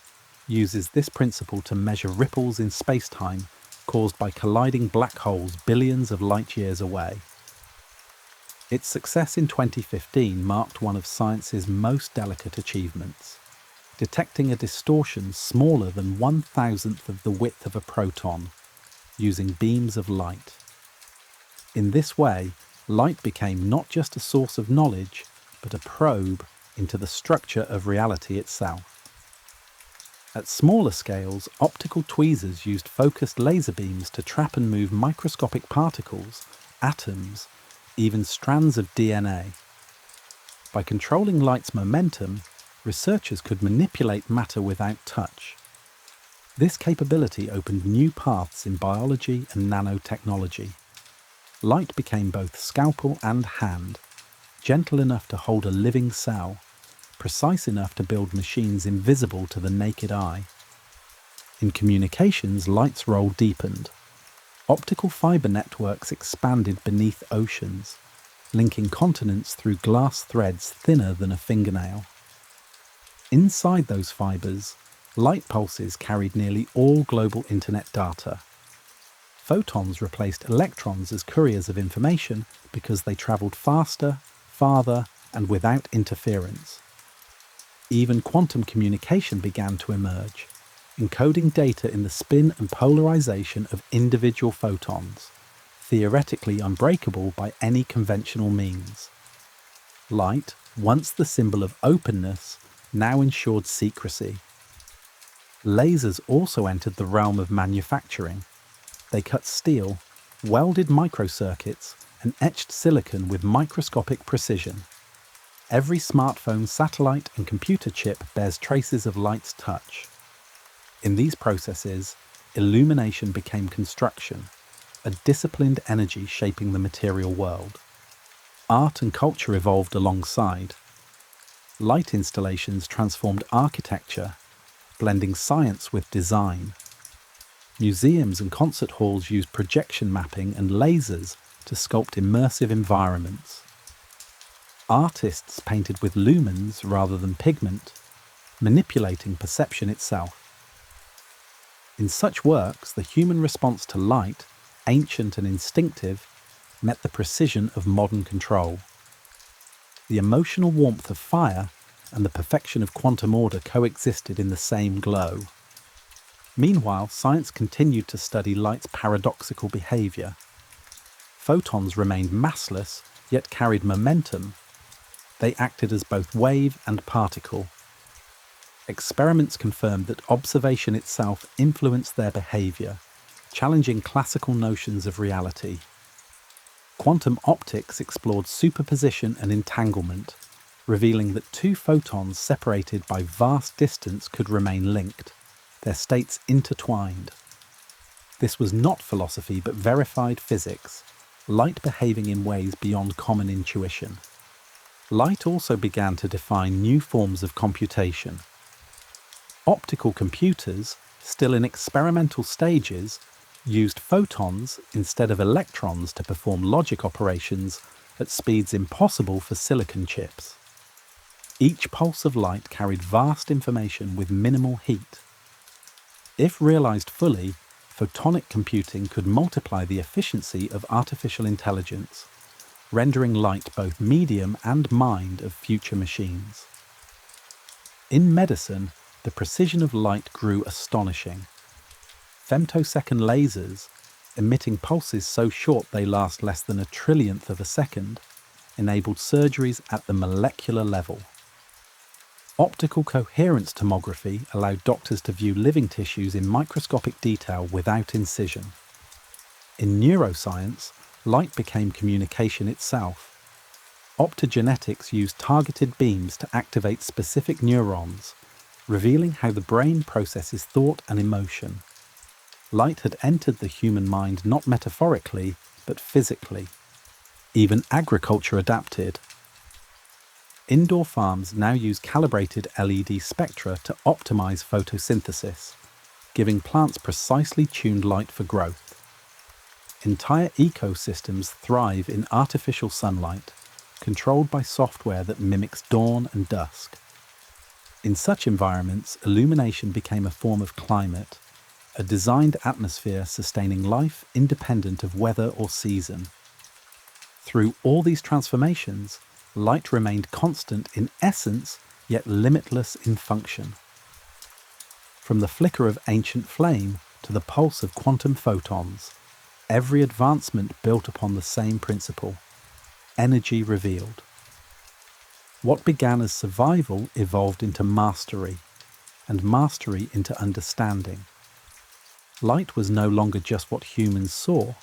[SPEAKER 1] uses this principle to measure ripples in space-time caused by colliding black holes billions of light-years away. Its success in 2015 marked one of science's most delicate achievements, detecting a distortion smaller than 1/1000th of the width of a proton, using beams of light. In this way, light became not just a source of knowledge, but a probe into the structure of reality itself. At smaller scales, optical tweezers used focused laser beams to trap and move microscopic particles, atoms, even strands of DNA. By controlling light's momentum, researchers could manipulate matter without touch. This capability opened new paths in biology and nanotechnology. Light became both scalpel and hand, gentle enough to hold a living cell, precise enough to build machines invisible to the naked eye. In communications, light's role deepened. Optical fiber networks expanded beneath oceans, linking continents through glass threads thinner than a fingernail. Inside those fibers, light pulses carried nearly all global internet data. Photons replaced electrons as couriers of information because they travelled faster, farther, and without interference. Even quantum communication began to emerge, encoding data in the spin and polarization of individual photons, theoretically unbreakable by any conventional means. Light, once the symbol of openness, now ensured secrecy. Lasers also entered the realm of manufacturing. They cut steel, welded microcircuits, and etched silicon with microscopic precision. Every smartphone, satellite, and computer chip bears traces of light's touch. In these processes, illumination became construction, a disciplined energy shaping the material world. Art and culture evolved alongside. Light installations transformed architecture, blending science with design. Museums and concert halls used projection mapping and lasers to sculpt immersive environments. Artists painted with lumens rather than pigment, manipulating perception itself. In such works, the human response to light, ancient and instinctive, met the precision of modern control. The emotional warmth of fire and the perfection of quantum order coexisted in the same glow. Meanwhile, science continued to study light's paradoxical behavior. Photons remained massless, yet carried momentum. They acted as both wave and particle. Experiments confirmed that observation itself influenced their behavior, challenging classical notions of reality. Quantum optics explored superposition and entanglement, revealing that two photons separated by vast distance could remain linked, their states intertwined. This was not philosophy but verified physics, light behaving in ways beyond common intuition. Light also began to define new forms of computation. Optical computers, still in experimental stages, used photons instead of electrons to perform logic operations at speeds impossible for silicon chips. Each pulse of light carried vast information with minimal heat. If realized fully, photonic computing could multiply the efficiency of artificial intelligence, rendering light both medium and mind of future machines. In medicine, the precision of light grew astonishing. Femtosecond lasers, emitting pulses so short they last less than a trillionth of a second, enabled surgeries at the molecular level. Optical coherence tomography allowed doctors to view living tissues in microscopic detail without incision. In neuroscience, light became communication itself. Optogenetics used targeted beams to activate specific neurons, revealing how the brain processes thought and emotion. Light had entered the human mind not metaphorically, but physically. Even agriculture adapted. Indoor farms now use calibrated LED spectra to optimize photosynthesis, giving plants precisely tuned light for growth. Entire ecosystems thrive in artificial sunlight, controlled by software that mimics dawn and dusk. In such environments, illumination became a form of climate, a designed atmosphere sustaining life independent of weather or season. Through all these transformations, light remained constant in essence, yet limitless in function. From the flicker of ancient flame to the pulse of quantum photons, every advancement built upon the same principle: energy revealed. What began as survival evolved into mastery. and mastery into understanding. Light was no longer just what humans saw.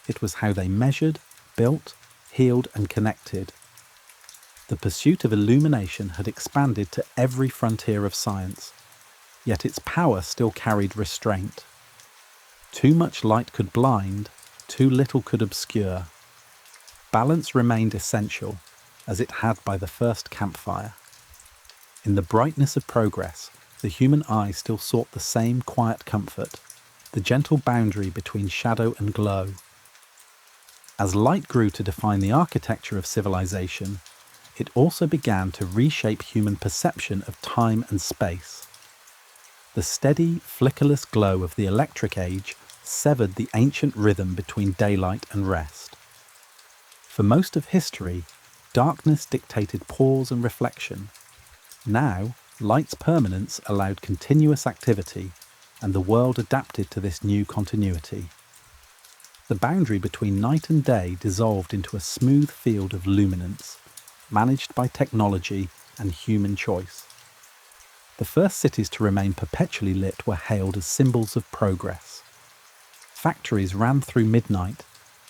[SPEAKER 1] It was how they measured, built, healed, and connected. The pursuit of illumination had expanded to every frontier of science, yet its power still carried restraint. Too much light could blind, too little could obscure. Balance remained essential, as it had by the first campfire. In the brightness of progress, the human eye still sought the same quiet comfort, the gentle boundary between shadow and glow. As light grew to define the architecture of civilization, it also began to reshape human perception of time and space. The steady, flickerless glow of the electric age severed the ancient rhythm between daylight and rest. For most of history, darkness dictated pause and reflection. Now, light's permanence allowed continuous activity, and the world adapted to this new continuity. The boundary between night and day dissolved into a smooth field of luminance, managed by technology and human choice. The first cities to remain perpetually lit were hailed as symbols of progress. Factories ran through midnight,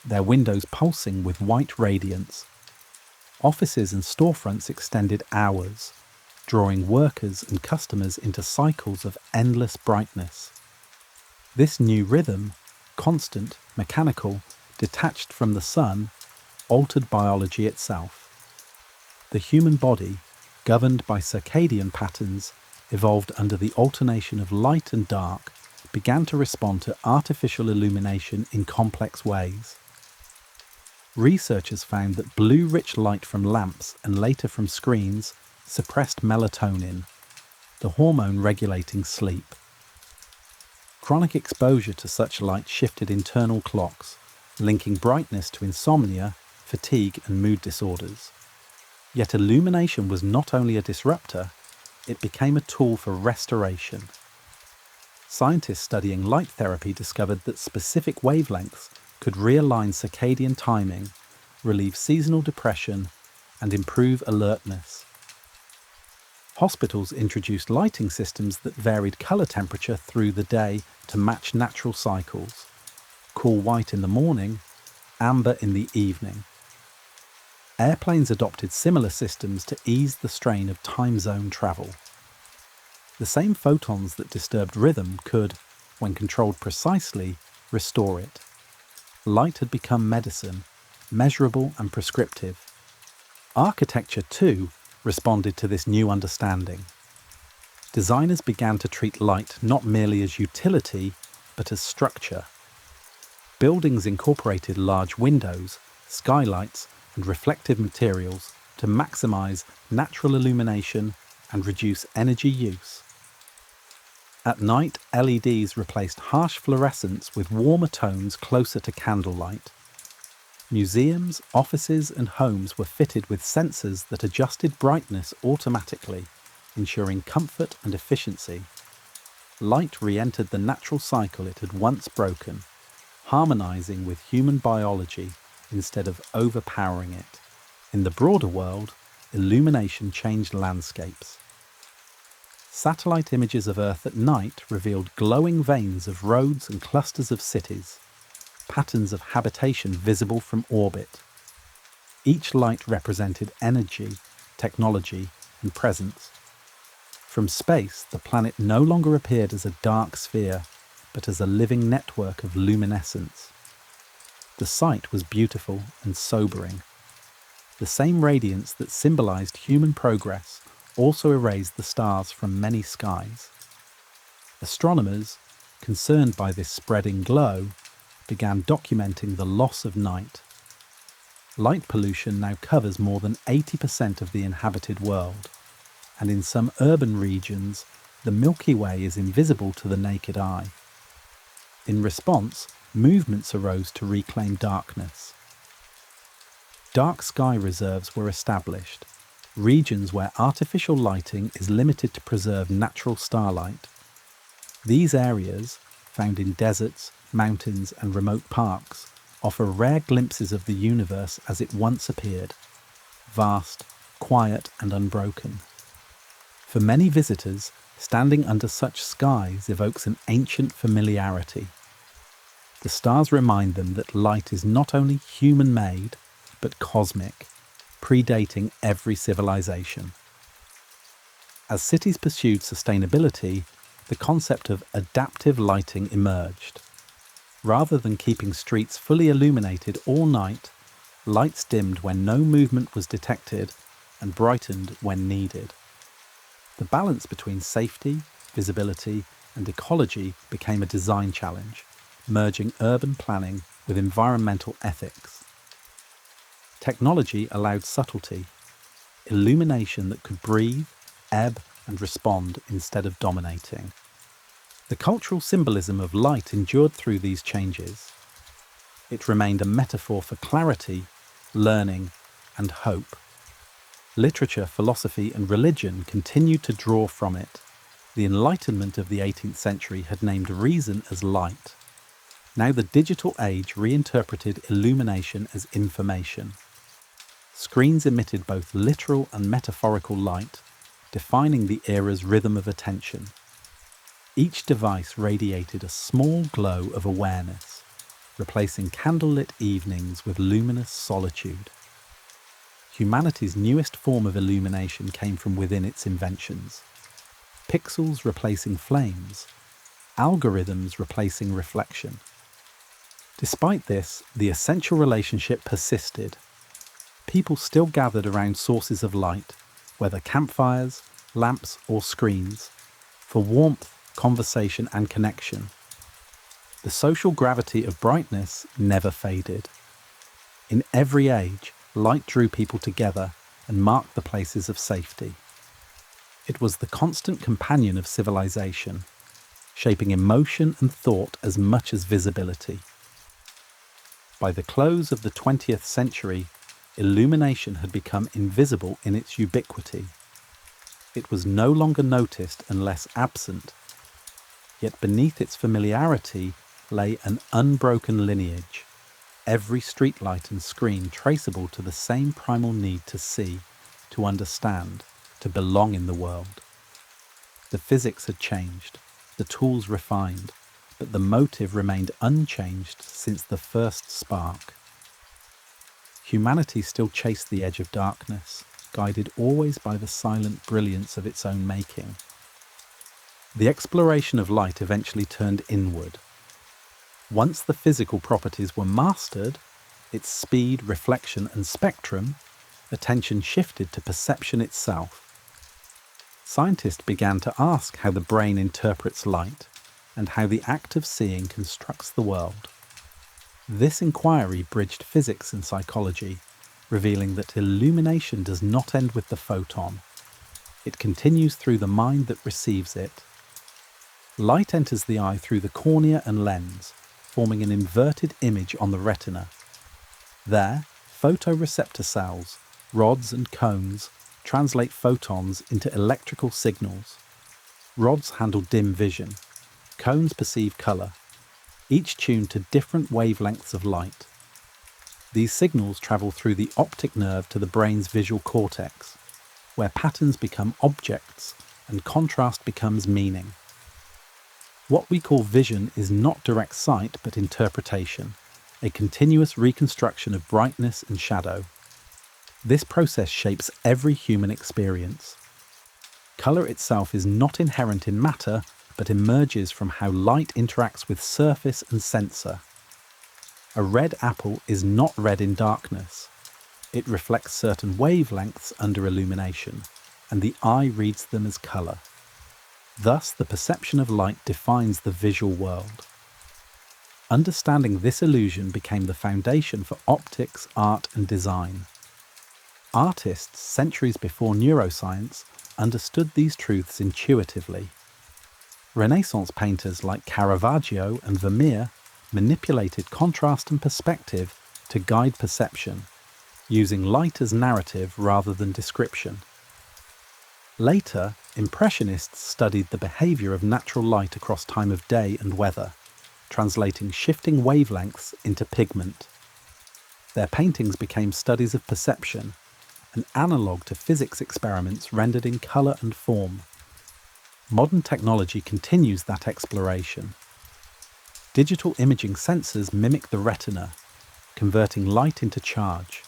[SPEAKER 1] their windows pulsing with white radiance. Offices and storefronts extended hours, drawing workers and customers into cycles of endless brightness. This new rhythm, constant, mechanical, detached from the sun, altered biology itself. The human body, governed by circadian patterns, evolved under the alternation of light and dark, began to respond to artificial illumination in complex ways. Researchers found that blue-rich light from lamps and later from screens suppressed melatonin, the hormone regulating sleep. Chronic exposure to such light shifted internal clocks, linking brightness to insomnia, fatigue, and mood disorders. Yet illumination was not only a disruptor, it became a tool for restoration. Scientists studying light therapy discovered that specific wavelengths could realign circadian timing, relieve seasonal depression, and improve alertness. Hospitals introduced lighting systems that varied colour temperature through the day to match natural cycles: cool white in the morning, amber in the evening. Airplanes adopted similar systems to ease the strain of time zone travel. The same photons that disturbed rhythm could, when controlled precisely, restore it. Light had become medicine, measurable and prescriptive. Architecture, too, responded to this new understanding. Designers began to treat light not merely as utility, but as structure. Buildings incorporated large windows, skylights, and reflective materials to maximize natural illumination and reduce energy use. At night, LEDs replaced harsh fluorescence with warmer tones closer to candlelight. Museums, offices, and homes were fitted with sensors that adjusted brightness automatically, ensuring comfort and efficiency. Light re-entered the natural cycle it had once broken, harmonizing with human biology instead of overpowering it. In the broader world, illumination changed landscapes. Satellite images of Earth at night revealed glowing veins of roads and clusters of cities, patterns of habitation visible from orbit. Each light represented energy, technology, and presence. From space, the planet no longer appeared as a dark sphere, but as a living network of luminescence. The sight was beautiful and sobering. The same radiance that symbolized human progress also erased the stars from many skies. Astronomers, concerned by this spreading glow, began documenting the loss of night. Light pollution now covers more than 80% of the inhabited world, and in some urban regions, the Milky Way is invisible to the naked eye. In response, movements arose to reclaim darkness. Dark sky reserves were established, regions where artificial lighting is limited to preserve natural starlight. These areas, found in deserts, mountains, and remote parks, offer rare glimpses of the universe as it once appeared: vast, quiet, and unbroken. For many visitors, standing under such skies evokes an ancient familiarity. The stars remind them that light is not only human-made, but cosmic, predating every civilization. As cities pursued sustainability, the concept of adaptive lighting emerged. Rather than keeping streets fully illuminated all night, lights dimmed when no movement was detected and brightened when needed. The balance between safety, visibility, and ecology became a design challenge, merging urban planning with environmental ethics. Technology allowed subtlety, illumination that could breathe, ebb, and respond instead of dominating. The cultural symbolism of light endured through these changes. It remained a metaphor for clarity, learning, and hope. Literature, philosophy, and religion continued to draw from it. The Enlightenment of the 18th century had named reason as light. Now the digital age reinterpreted illumination as information. Screens emitted both literal and metaphorical light, defining the era's rhythm of attention. Each device radiated a small glow of awareness, replacing candlelit evenings with luminous solitude. Humanity's newest form of illumination came from within its inventions. Pixels replacing flames, algorithms replacing reflection. Despite this, the essential relationship persisted. People still gathered around sources of light, whether campfires, lamps, or screens, for warmth, conversation, and connection. The social gravity of brightness never faded. In every age, light drew people together and marked the places of safety. It was the constant companion of civilization, shaping emotion and thought as much as visibility. By the close of the 20th century, illumination had become invisible in its ubiquity. It was no longer noticed unless absent, yet beneath its familiarity lay an unbroken lineage, every streetlight and screen traceable to the same primal need to see, to understand, to belong in the world. The physics had changed, the tools refined, but the motive remained unchanged since the first spark. Humanity still chased the edge of darkness, guided always by the silent brilliance of its own making. The exploration of light eventually turned inward. Once the physical properties were mastered, its speed, reflection, and spectrum, attention shifted to perception itself. Scientists began to ask how the brain interprets light and how the act of seeing constructs the world. This inquiry bridged physics and psychology, revealing that illumination does not end with the photon. It continues through the mind that receives it. Light enters the eye through the cornea and lens, forming an inverted image on the retina. There, photoreceptor cells, rods and cones, translate photons into electrical signals. Rods handle dim vision. Cones perceive colour, each tuned to different wavelengths of light. These signals travel through the optic nerve to the brain's visual cortex, where patterns become objects and contrast becomes meaning. What we call vision is not direct sight but interpretation, a continuous reconstruction of brightness and shadow. This process shapes every human experience. Colour itself is not inherent in matter, but emerges from how light interacts with surface and sensor. A red apple is not red in darkness. It reflects certain wavelengths under illumination, and the eye reads them as colour. Thus, the perception of light defines the visual world. Understanding this illusion became the foundation for optics, art, and design. Artists, centuries before neuroscience, understood these truths intuitively. Renaissance painters like Caravaggio and Vermeer manipulated contrast and perspective to guide perception, using light as narrative rather than description. Later, Impressionists studied the behaviour of natural light across time of day and weather, translating shifting wavelengths into pigment. Their paintings became studies of perception, an analogue to physics experiments rendered in colour and form. Modern technology continues that exploration. Digital imaging sensors mimic the retina, converting light into charge.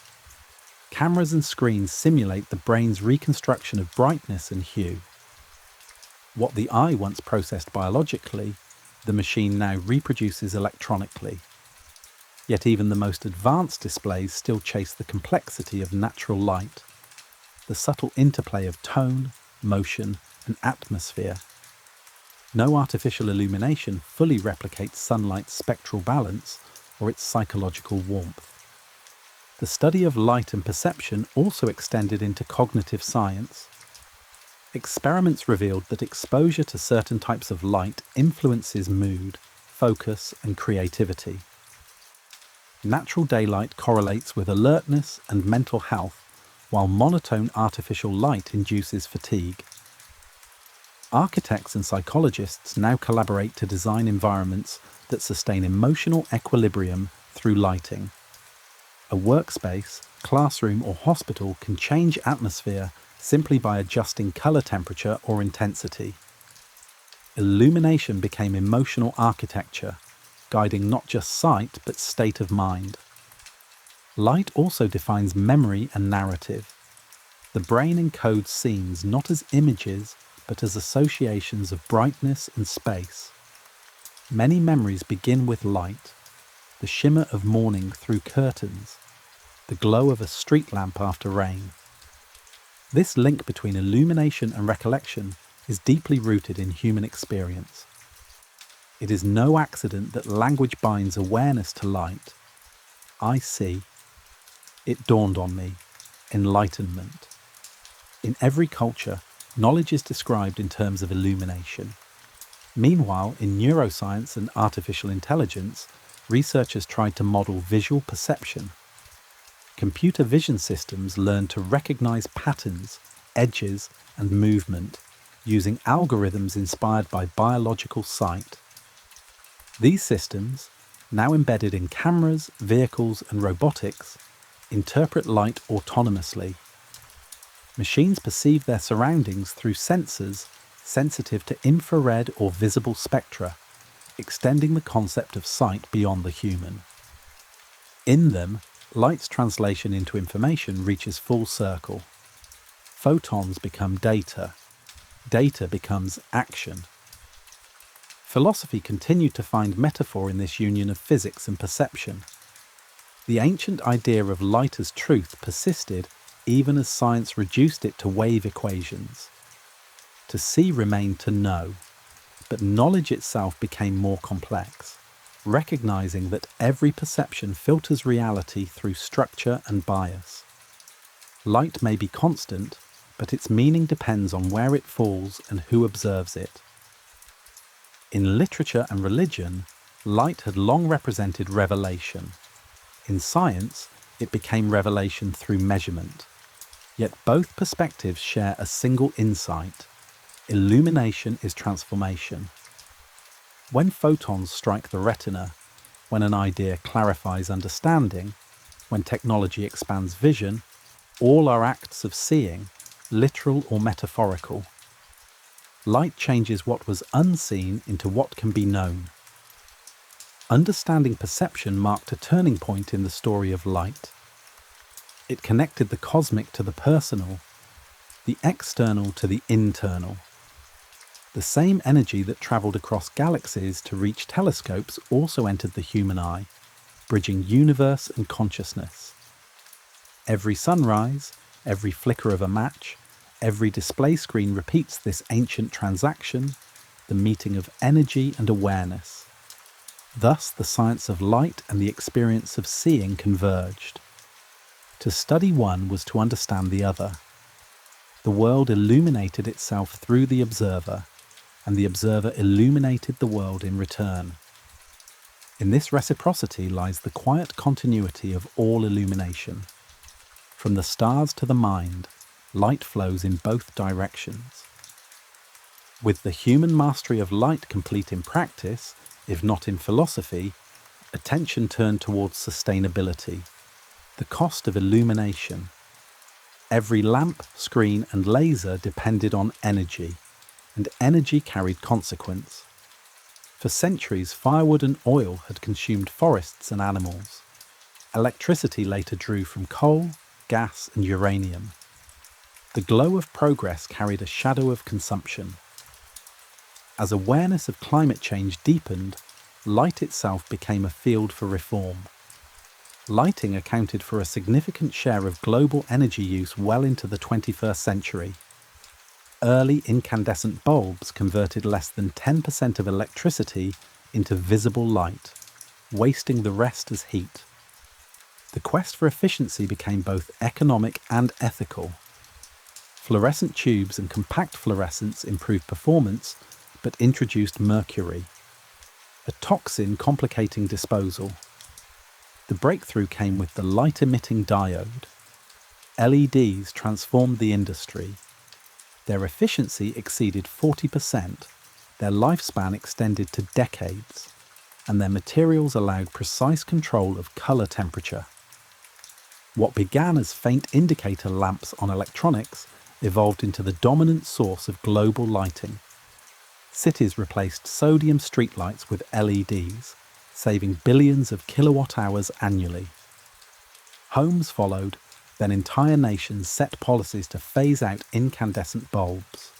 [SPEAKER 1] Cameras and screens simulate the brain's reconstruction of brightness and hue. What the eye once processed biologically, the machine now reproduces electronically. Yet even the most advanced displays still chase the complexity of natural light, the subtle interplay of tone, motion, and atmosphere. No artificial illumination fully replicates sunlight's spectral balance or its psychological warmth. The study of light and perception also extended into cognitive science. Experiments revealed that exposure to certain types of light influences mood, focus, and creativity. Natural daylight correlates with alertness and mental health, while monotone artificial light induces fatigue. Architects and psychologists now collaborate to design environments that sustain emotional equilibrium through lighting. A workspace, classroom, or hospital can change atmosphere simply by adjusting colour temperature or intensity. Illumination became emotional architecture, guiding not just sight but state of mind. Light also defines memory and narrative. The brain encodes scenes not as images but as associations of brightness and space. Many memories begin with light, the shimmer of morning through curtains, the glow of a street lamp after rain. This link between illumination and recollection is deeply rooted in human experience. It is no accident that language binds awareness to light. I see. It dawned on me. Enlightenment. In every culture, knowledge is described in terms of illumination. Meanwhile, in neuroscience and artificial intelligence, researchers tried to model visual perception. Computer vision systems learn to recognize patterns, edges, and movement using algorithms inspired by biological sight. These systems, now embedded in cameras, vehicles, and robotics, interpret light autonomously. Machines perceive their surroundings through sensors sensitive to infrared or visible spectra, extending the concept of sight beyond the human. In them, light's translation into information reaches full circle. Photons become data. Data becomes action. Philosophy continued to find metaphor in this union of physics and perception. The ancient idea of light as truth persisted even as science reduced it to wave equations. To see remained to know, but knowledge itself became more complex, recognizing that every perception filters reality through structure and bias. Light may be constant, but its meaning depends on where it falls and who observes it. In literature and religion, light had long represented revelation. In science, it became revelation through measurement. Yet both perspectives share a single insight. Illumination is transformation. When photons strike the retina, when an idea clarifies understanding, when technology expands vision, all are acts of seeing, literal or metaphorical. Light changes what was unseen into what can be known. Understanding perception marked a turning point in the story of light. It connected the cosmic to the personal, the external to the internal. The same energy that travelled across galaxies to reach telescopes also entered the human eye, bridging universe and consciousness. Every sunrise, every flicker of a match, every display screen repeats this ancient transaction, the meeting of energy and awareness. Thus, the science of light and the experience of seeing converged. To study one was to understand the other. The world illuminated itself through the observer, and the observer illuminated the world in return. In this reciprocity lies the quiet continuity of all illumination. From the stars to the mind, light flows in both directions. With the human mastery of light complete in practice, if not in philosophy, attention turned towards sustainability, the cost of illumination. Every lamp, screen, and laser depended on energy, and energy carried consequence. For centuries, firewood and oil had consumed forests and animals. Electricity later drew from coal, gas, and uranium. The glow of progress carried a shadow of consumption. As awareness of climate change deepened, light itself became a field for reform. Lighting accounted for a significant share of global energy use well into the 21st century. Early incandescent bulbs converted less than 10% of electricity into visible light, wasting the rest as heat. The quest for efficiency became both economic and ethical. Fluorescent tubes and compact fluorescents improved performance, but introduced mercury, a toxin complicating disposal. The breakthrough came with the light-emitting diode. LEDs transformed the industry. Their efficiency exceeded 40%, their lifespan extended to decades, and their materials allowed precise control of color temperature. What began as faint indicator lamps on electronics evolved into the dominant source of global lighting. Cities replaced sodium streetlights with LEDs, saving billions of kilowatt-hours annually. Homes followed, then entire nations set policies to phase out incandescent bulbs.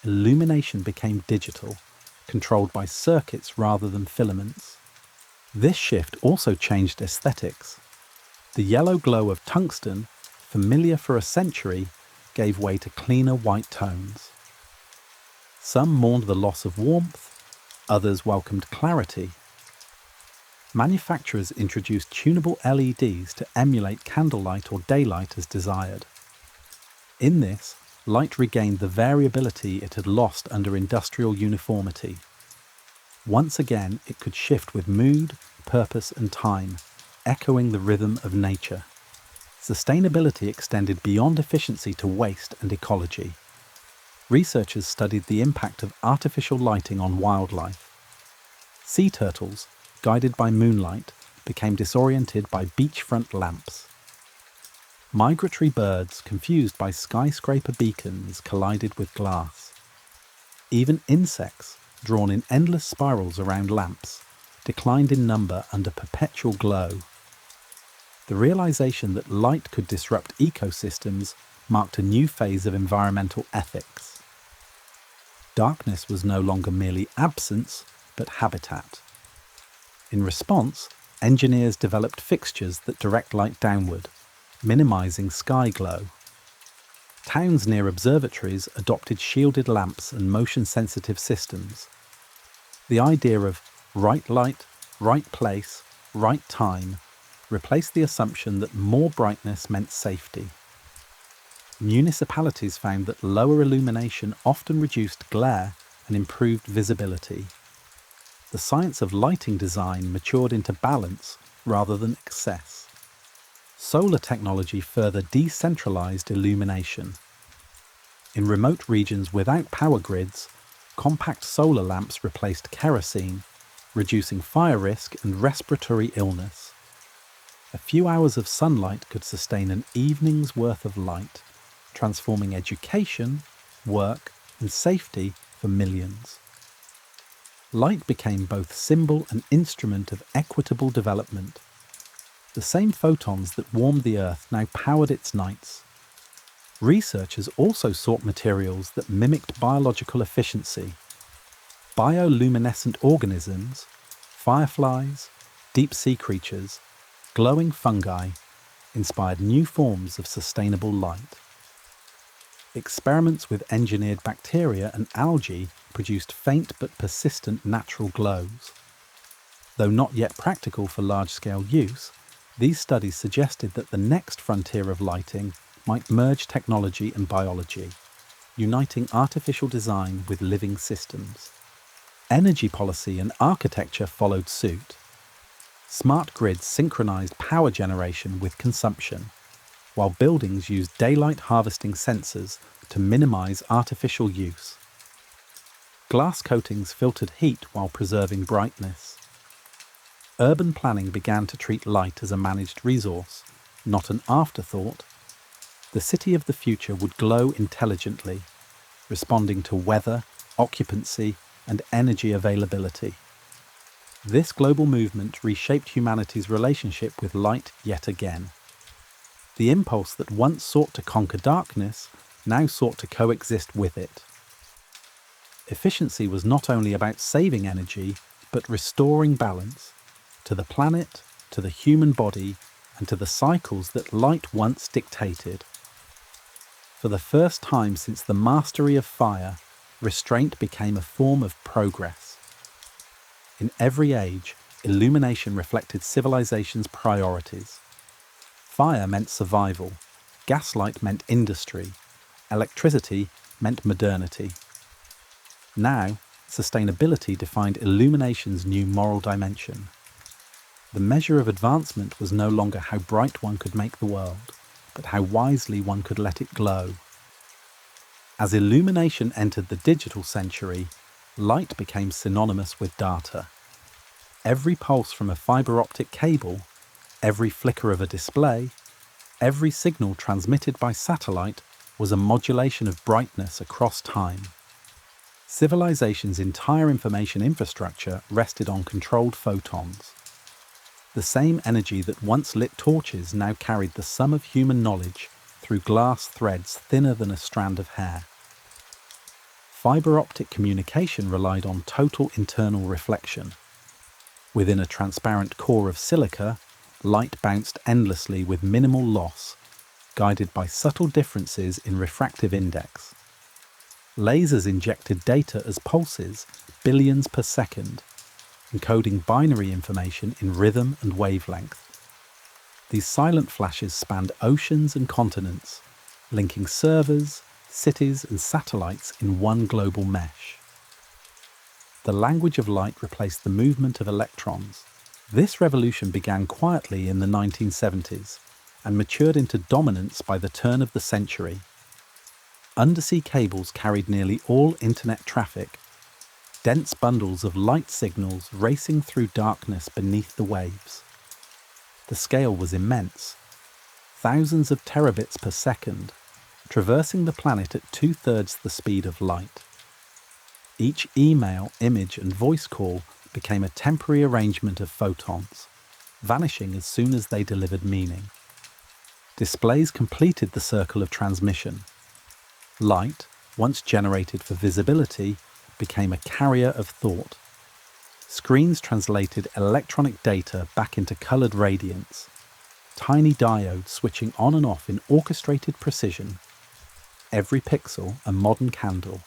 [SPEAKER 1] Illumination became digital, controlled by circuits rather than filaments. This shift also changed aesthetics. The yellow glow of tungsten, familiar for a century, gave way to cleaner white tones. Some mourned the loss of warmth, others welcomed clarity. Manufacturers introduced tunable LEDs to emulate candlelight or daylight as desired. In this, light regained the variability it had lost under industrial uniformity. Once again, it could shift with mood, purpose, and time, echoing the rhythm of nature. Sustainability extended beyond efficiency to waste and ecology. Researchers studied the impact of artificial lighting on wildlife. Sea turtles, guided by moonlight, became disoriented by beachfront lamps. Migratory birds, confused by skyscraper beacons, collided with glass. Even insects, drawn in endless spirals around lamps, declined in number under perpetual glow. The realization that light could disrupt ecosystems marked a new phase of environmental ethics. Darkness was no longer merely absence, but habitat. In response, engineers developed fixtures that direct light downward, minimizing sky glow. Towns near observatories adopted shielded lamps and motion-sensitive systems. The idea of right light, right place, right time replaced the assumption that more brightness meant safety. Municipalities found that lower illumination often reduced glare and improved visibility. The science of lighting design matured into balance rather than excess. Solar technology further decentralized illumination. In remote regions without power grids, compact solar lamps replaced kerosene, reducing fire risk and respiratory illness. A few hours of sunlight could sustain an evening's worth of light, transforming education, work, and safety for millions. Light became both symbol and instrument of equitable development. The same photons that warmed the Earth now powered its nights. Researchers also sought materials that mimicked biological efficiency. Bioluminescent organisms, fireflies, deep-sea creatures, glowing fungi inspired new forms of sustainable light. Experiments with engineered bacteria and algae produced faint but persistent natural glows. Though not yet practical for large-scale use, these studies suggested that the next frontier of lighting might merge technology and biology, uniting artificial design with living systems. Energy policy and architecture followed suit. Smart grids synchronized power generation with consumption, while buildings used daylight harvesting sensors to minimize artificial use. Glass coatings filtered heat while preserving brightness. Urban planning began to treat light as a managed resource, not an afterthought. The city of the future would glow intelligently, responding to weather, occupancy, and energy availability. This global movement reshaped humanity's relationship with light yet again. The impulse that once sought to conquer darkness now sought to coexist with it. Efficiency was not only about saving energy, but restoring balance to the planet, to the human body, and to the cycles that light once dictated. For the first time since the mastery of fire, restraint became a form of progress. In every age, illumination reflected civilization's priorities. Fire meant survival, gaslight meant industry, electricity meant modernity. Now, sustainability defined illumination's new moral dimension. The measure of advancement was no longer how bright one could make the world, but how wisely one could let it glow. As illumination entered the digital century, light became synonymous with data. Every pulse from a fiber optic cable, every flicker of a display, every signal transmitted by satellite was a modulation of brightness across time. Civilization's entire information infrastructure rested on controlled photons. The same energy that once lit torches now carried the sum of human knowledge through glass threads thinner than a strand of hair. Fiber optic communication relied on total internal reflection. Within a transparent core of silica, light bounced endlessly with minimal loss, guided by subtle differences in refractive index. Lasers injected data as pulses, billions per second, encoding binary information in rhythm and wavelength. These silent flashes spanned oceans and continents, linking servers, cities and satellites in one global mesh. The language of light replaced the movement of electrons. This revolution began quietly in the 1970s and matured into dominance by the turn of the century. Undersea cables carried nearly all internet traffic, dense bundles of light signals racing through darkness beneath the waves. The scale was immense, thousands of terabits per second, traversing the planet at 2/3 the speed of light. Each email, image, and voice call became a temporary arrangement of photons, vanishing as soon as they delivered meaning. Displays completed the circle of transmission. Light, once generated for visibility, became a carrier of thought. Screens translated electronic data back into coloured radiance, tiny diodes switching on and off in orchestrated precision. Every pixel a modern candle.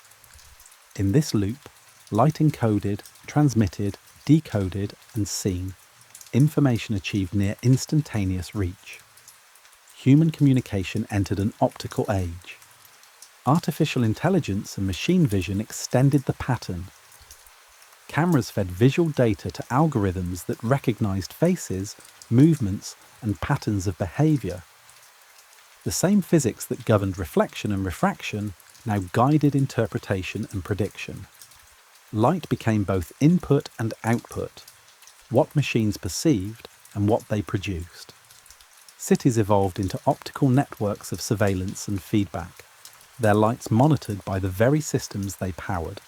[SPEAKER 1] In this loop, light encoded, transmitted, decoded, and seen. Information achieved near instantaneous reach. Human communication entered an optical age. Artificial intelligence and machine vision extended the pattern. Cameras fed visual data to algorithms that recognized faces, movements, and patterns of behavior. The same physics that governed reflection and refraction now guided interpretation and prediction. Light became both input and output, what machines perceived and what they produced. Cities evolved into optical networks of surveillance and feedback, their lights monitored by the very systems they powered.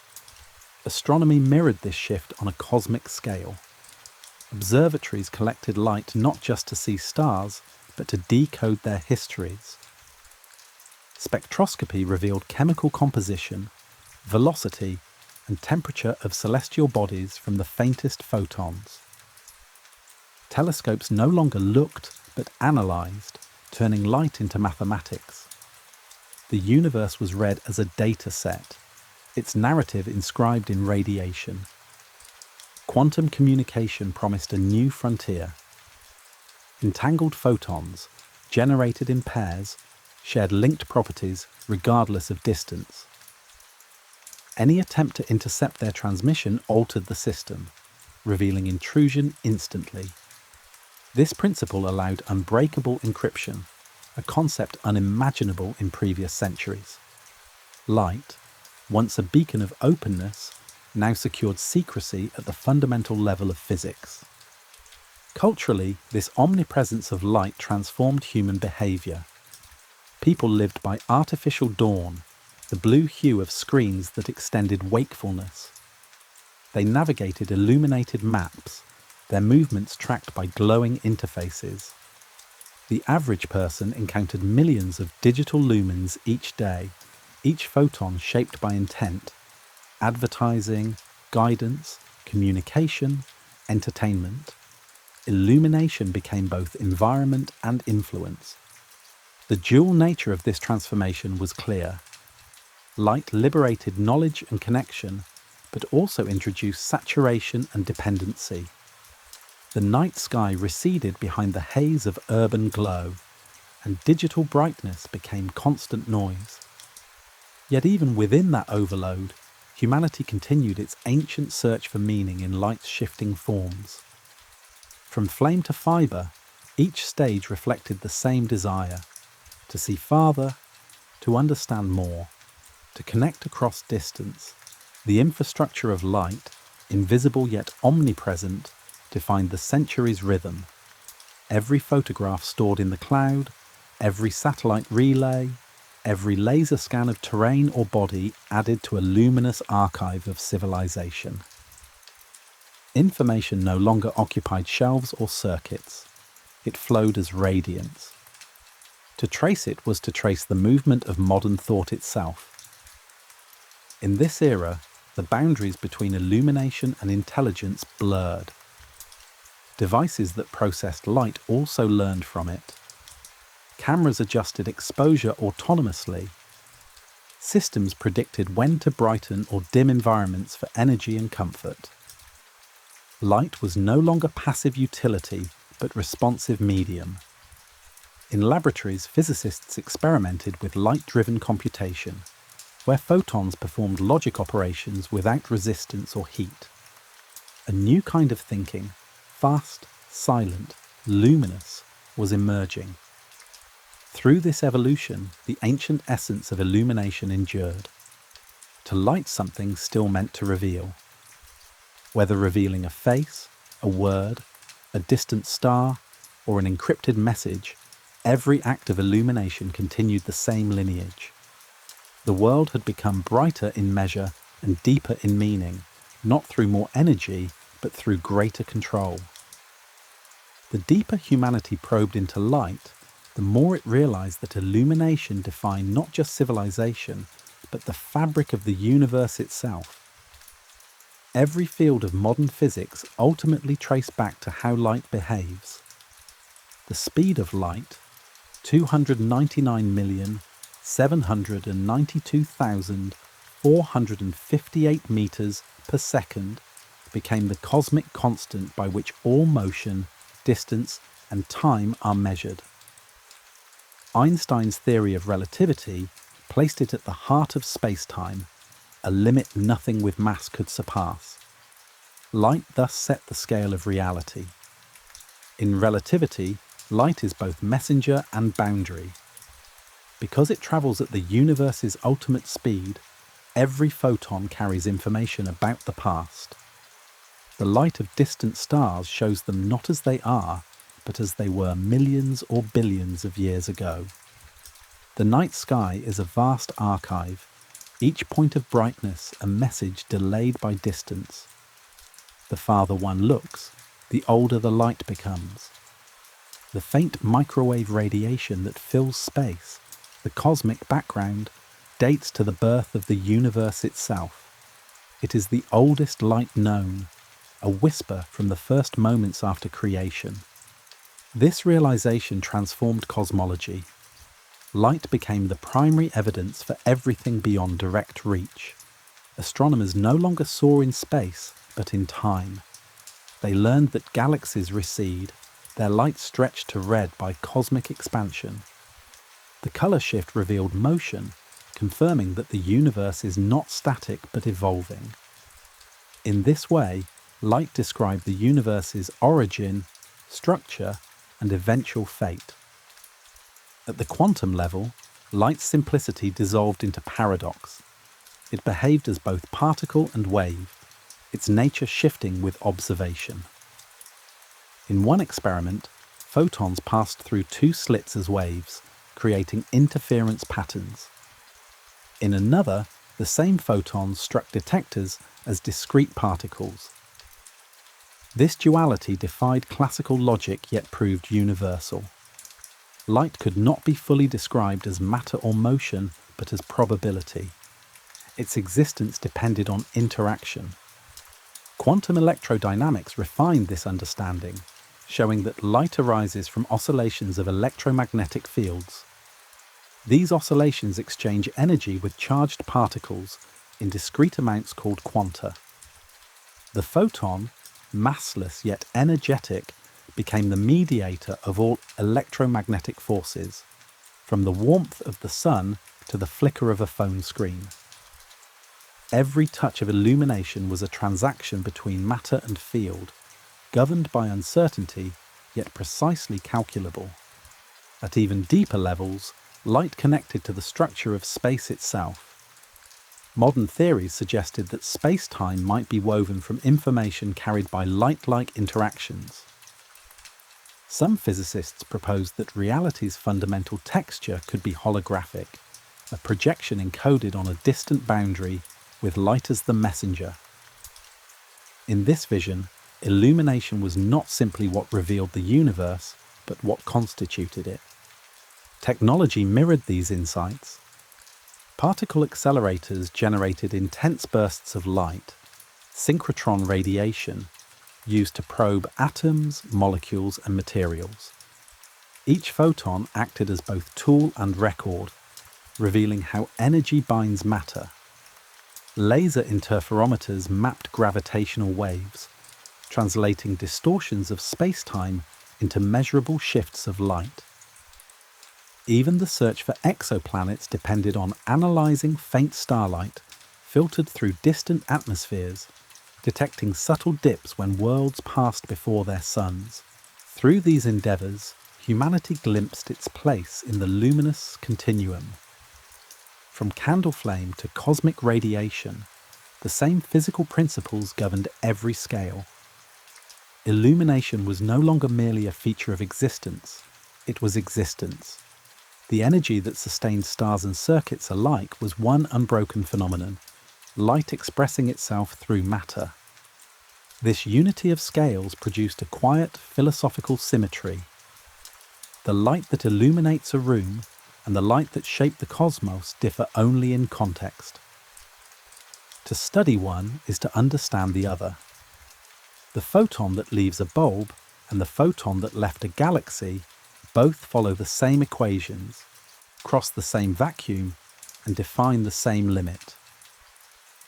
[SPEAKER 1] Astronomy mirrored this shift on a cosmic scale. Observatories collected light not just to see stars, but to decode their histories. Spectroscopy revealed chemical composition, velocity, and temperature of celestial bodies from the faintest photons. Telescopes no longer looked, but analysed, turning light into mathematics. The universe was read as a data set, its narrative inscribed in radiation. Quantum communication promised a new frontier. Entangled photons, generated in pairs, shared linked properties regardless of distance. Any attempt to intercept their transmission altered the system, revealing intrusion instantly. This principle allowed unbreakable encryption, a concept unimaginable in previous centuries. Light, once a beacon of openness, now secured secrecy at the fundamental level of physics. Culturally, this omnipresence of light transformed human behaviour. People lived by artificial dawn, the blue hue of screens that extended wakefulness. They navigated illuminated maps, their movements tracked by glowing interfaces. The average person encountered millions of digital lumens each day, each photon shaped by intent, advertising, guidance, communication, entertainment. Illumination became both environment and influence. The dual nature of this transformation was clear. Light liberated knowledge and connection, but also introduced saturation and dependency. The night sky receded behind the haze of urban glow, and digital brightness became constant noise. Yet even within that overload, humanity continued its ancient search for meaning in light's shifting forms. From flame to fibre, each stage reflected the same desire: to see farther, to understand more, to connect across distance. The infrastructure of light, invisible yet omnipresent, defined the century's rhythm. Every photograph stored in the cloud, every satellite relay, every laser scan of terrain or body added to a luminous archive of civilization. Information no longer occupied shelves or circuits. It flowed as radiance. To trace it was to trace the movement of modern thought itself. In this era, the boundaries between illumination and intelligence blurred. Devices that processed light also learned from it. Cameras adjusted exposure autonomously. Systems predicted when to brighten or dim environments for energy and comfort. Light was no longer passive utility, but responsive medium. In laboratories, physicists experimented with light-driven computation, where photons performed logic operations without resistance or heat. A new kind of thinking, fast, silent, luminous, was emerging. Through this evolution, the ancient essence of illumination endured. To light something still meant to reveal. Whether revealing a face, a word, a distant star, or an encrypted message, every act of illumination continued the same lineage. The world had become brighter in measure and deeper in meaning, not through more energy, but through greater control. The deeper humanity probed into light, the more it realized that illumination defined not just civilization, but the fabric of the universe itself. Every field of modern physics ultimately traced back to how light behaves. The speed of light, 299,792,458 meters per second, became the cosmic constant by which all motion, distance, and time are measured. Einstein's theory of relativity placed it at the heart of space-time, a limit nothing with mass could surpass. Light thus set the scale of reality. In relativity, light is both messenger and boundary. Because it travels at the universe's ultimate speed, every photon carries information about the past. The light of distant stars shows them not as they are, but as they were millions or billions of years ago. The night sky is a vast archive, each point of brightness a message delayed by distance. The farther one looks, the older the light becomes. The faint microwave radiation that fills space, the cosmic background, dates to the birth of the universe itself. It is the oldest light known, a whisper from the first moments after creation. This realization transformed cosmology. Light became the primary evidence for everything beyond direct reach. Astronomers no longer saw in space, but in time. They learned that galaxies recede, their light stretched to red by cosmic expansion. The color shift revealed motion, confirming that the universe is not static but evolving. In this way, light described the universe's origin, structure, and eventual fate. At the quantum level, light's simplicity dissolved into paradox. It behaved as both particle and wave, its nature shifting with observation. In one experiment, photons passed through two slits as waves, creating interference patterns. In another, the same photons struck detectors as discrete particles. This duality defied classical logic yet proved universal. Light could not be fully described as matter or motion, but as probability. Its existence depended on interaction. Quantum electrodynamics refined this understanding, showing that light arises from oscillations of electromagnetic fields. These oscillations exchange energy with charged particles in discrete amounts called quanta. The photon, massless yet energetic, became the mediator of all electromagnetic forces, from the warmth of the sun to the flicker of a phone screen. Every touch of illumination was a transaction between matter and field, governed by uncertainty, yet precisely calculable. At even deeper levels, light connected to the structure of space itself. Modern theories suggested that space-time might be woven from information carried by light-like interactions. Some physicists proposed that reality's fundamental texture could be holographic, a projection encoded on a distant boundary with light as the messenger. In this vision, illumination was not simply what revealed the universe, but what constituted it. Technology mirrored these insights. Particle accelerators generated intense bursts of light, synchrotron radiation, used to probe atoms, molecules, and materials. Each photon acted as both tool and record, revealing how energy binds matter. Laser interferometers mapped gravitational waves, translating distortions of space-time into measurable shifts of light. Even the search for exoplanets depended on analyzing faint starlight filtered through distant atmospheres, detecting subtle dips when worlds passed before their suns. Through these endeavors, humanity glimpsed its place in the luminous continuum. From candle flame to cosmic radiation, the same physical principles governed every scale. Illumination was no longer merely a feature of existence, it was existence. The energy that sustained stars and circuits alike was one unbroken phenomenon, light expressing itself through matter. This unity of scales produced a quiet, philosophical symmetry. The light that illuminates a room and the light that shaped the cosmos differ only in context. To study one is to understand the other. The photon that leaves a bulb and the photon that left a galaxy both follow the same equations, cross the same vacuum, and define the same limit.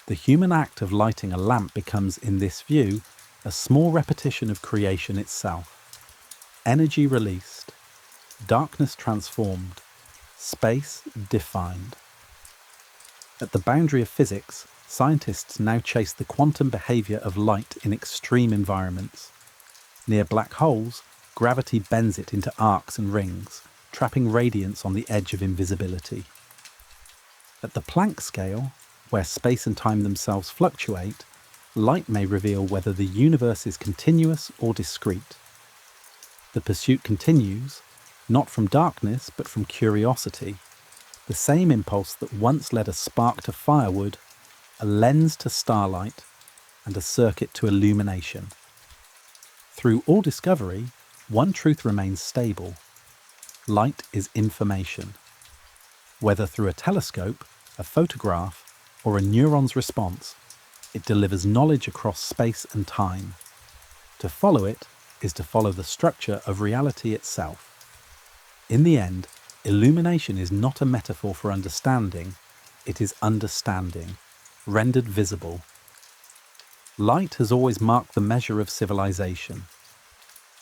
[SPEAKER 1] The human act of lighting a lamp becomes, in this view, a small repetition of creation itself. Energy released, darkness transformed, space defined. At the boundary of physics, scientists now chase the quantum behavior of light in extreme environments. Near black holes, gravity bends it into arcs and rings, trapping radiance on the edge of invisibility. At the Planck scale, where space and time themselves fluctuate, light may reveal whether the universe is continuous or discrete. The pursuit continues, not from darkness but from curiosity, the same impulse that once led a spark to firewood, a lens to starlight, and a circuit to illumination. Through all discovery, one truth remains stable. Light is information. Whether through a telescope, a photograph, or a neuron's response, it delivers knowledge across space and time. To follow it is to follow the structure of reality itself. In the end, illumination is not a metaphor for understanding, it is understanding, rendered visible. Light has always marked the measure of civilization.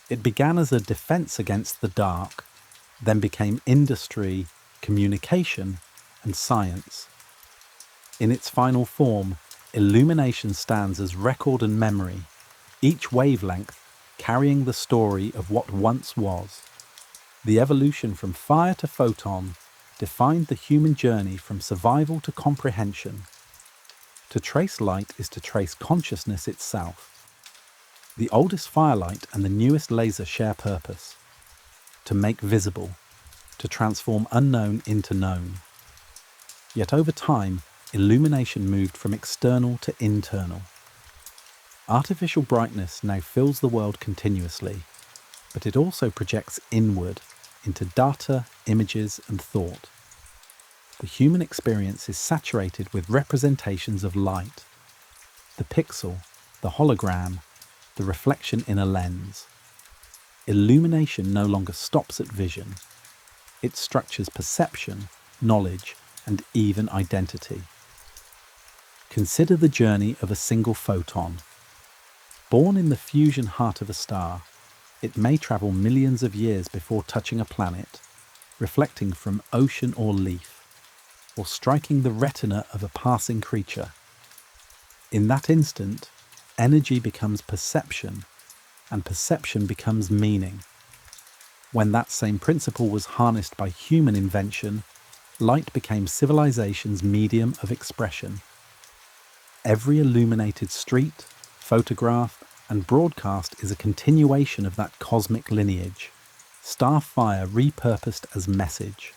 [SPEAKER 1] It began as a defense against the dark, then became industry, communication, and science. In its final form, illumination stands as record and memory, each wavelength carrying the story of what once was. The evolution from fire to photon defined the human journey from survival to comprehension. To trace light is to trace consciousness itself. The oldest firelight and the newest laser share purpose: to make visible, to transform unknown into known. Yet over time, illumination moved from external to internal. Artificial brightness now fills the world continuously, but it also projects inward into data, images, and thought. The human experience is saturated with representations of light: the pixel, the hologram, the reflection in a lens. Illumination no longer stops at vision. It structures perception, knowledge, and even identity. Consider the journey of a single photon. Born in the fusion heart of a star, it may travel millions of years before touching a planet, reflecting from ocean or leaf, or striking the retina of a passing creature. In that instant, energy becomes perception, and perception becomes meaning. When that same principle was harnessed by human invention, light became civilization's medium of expression. Every illuminated street, photograph, and broadcast is a continuation of that cosmic lineage, starfire repurposed as message.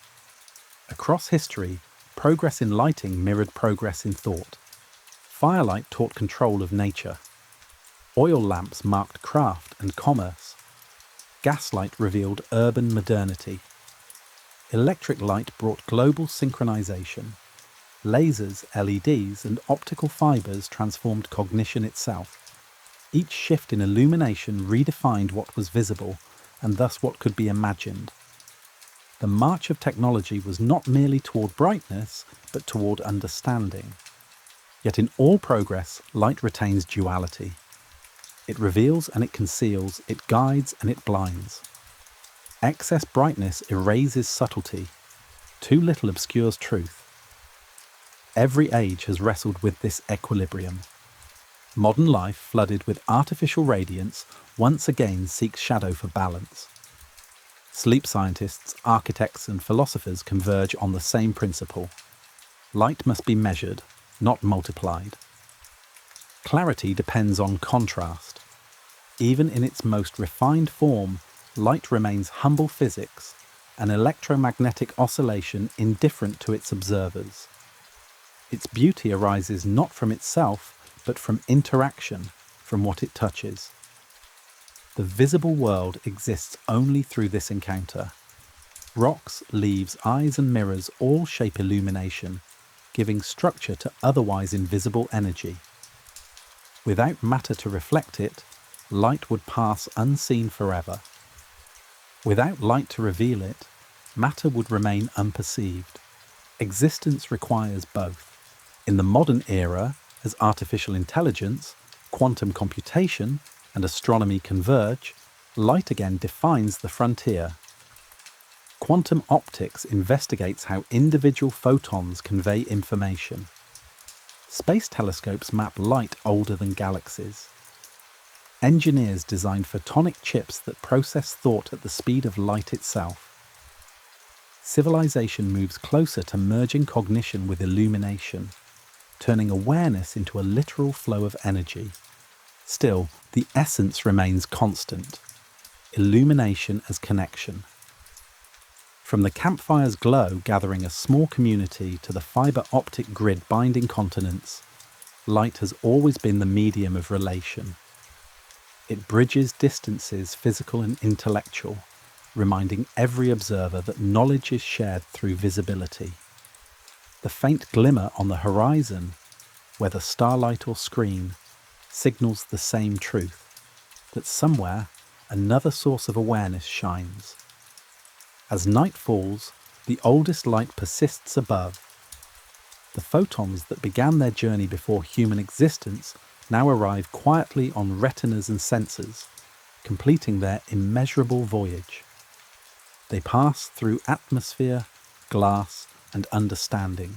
[SPEAKER 1] Across history, progress in lighting mirrored progress in thought. Firelight taught control of nature. Oil lamps marked craft and commerce. Gaslight revealed urban modernity. Electric light brought global synchronization. Lasers, LEDs, and optical fibers transformed cognition itself. Each shift in illumination redefined what was visible, and thus what could be imagined. The march of technology was not merely toward brightness, but toward understanding. Yet in all progress, light retains duality. It reveals and it conceals, it guides and it blinds. Excess brightness erases subtlety. Too little obscures truth. Every age has wrestled with this equilibrium. Modern life, flooded with artificial radiance, once again seeks shadow for balance. Sleep scientists, architects, and philosophers converge on the same principle. Light must be measured, not multiplied. Clarity depends on contrast. Even in its most refined form, light remains humble physics, an electromagnetic oscillation indifferent to its observers. Its beauty arises not from itself, but from interaction, from what it touches. The visible world exists only through this encounter. Rocks, leaves, eyes, and mirrors all shape illumination, giving structure to otherwise invisible energy. Without matter to reflect it, light would pass unseen forever. Without light to reveal it, matter would remain unperceived. Existence requires both. In the modern era, as artificial intelligence, quantum computation, and astronomy converge, light again defines the frontier. Quantum optics investigates how individual photons convey information. Space telescopes map light older than galaxies. Engineers design photonic chips that process thought at the speed of light itself. Civilization moves closer to merging cognition with illumination, turning awareness into a literal flow of energy. Still, the essence remains constant: illumination as connection. From the campfire's glow gathering a small community to the fibre optic grid binding continents, light has always been the medium of relation. It bridges distances physical and intellectual, reminding every observer that knowledge is shared through visibility. The faint glimmer on the horizon, whether starlight or screen, signals the same truth, that somewhere another source of awareness shines. As night falls, the oldest light persists above. The photons that began their journey before human existence now arrive quietly on retinas and sensors, completing their immeasurable voyage. They pass through atmosphere, glass, and understanding,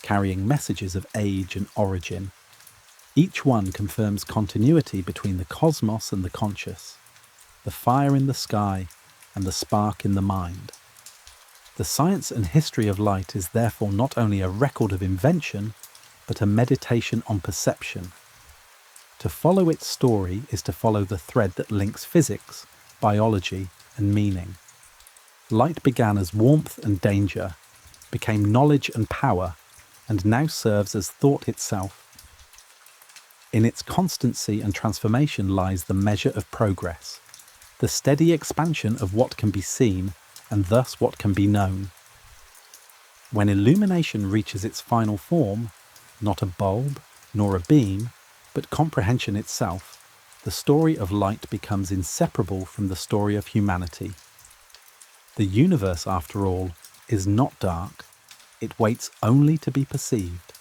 [SPEAKER 1] carrying messages of age and origin. Each one confirms continuity between the cosmos and the conscious, the fire in the sky and the spark in the mind. The science and history of light is therefore not only a record of invention, but a meditation on perception. To follow its story is to follow the thread that links physics, biology, and meaning. Light began as warmth and danger, became knowledge and power, and now serves as thought itself. In its constancy and transformation lies the measure of progress, the steady expansion of what can be seen, and thus what can be known. When illumination reaches its final form, not a bulb nor a beam, but comprehension itself, the story of light becomes inseparable from the story of humanity. The universe, after all, is not dark. It waits only to be perceived.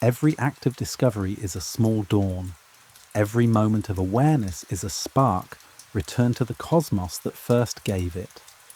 [SPEAKER 1] Every act of discovery is a small dawn. Every moment of awareness is a spark returned to the cosmos that first gave it.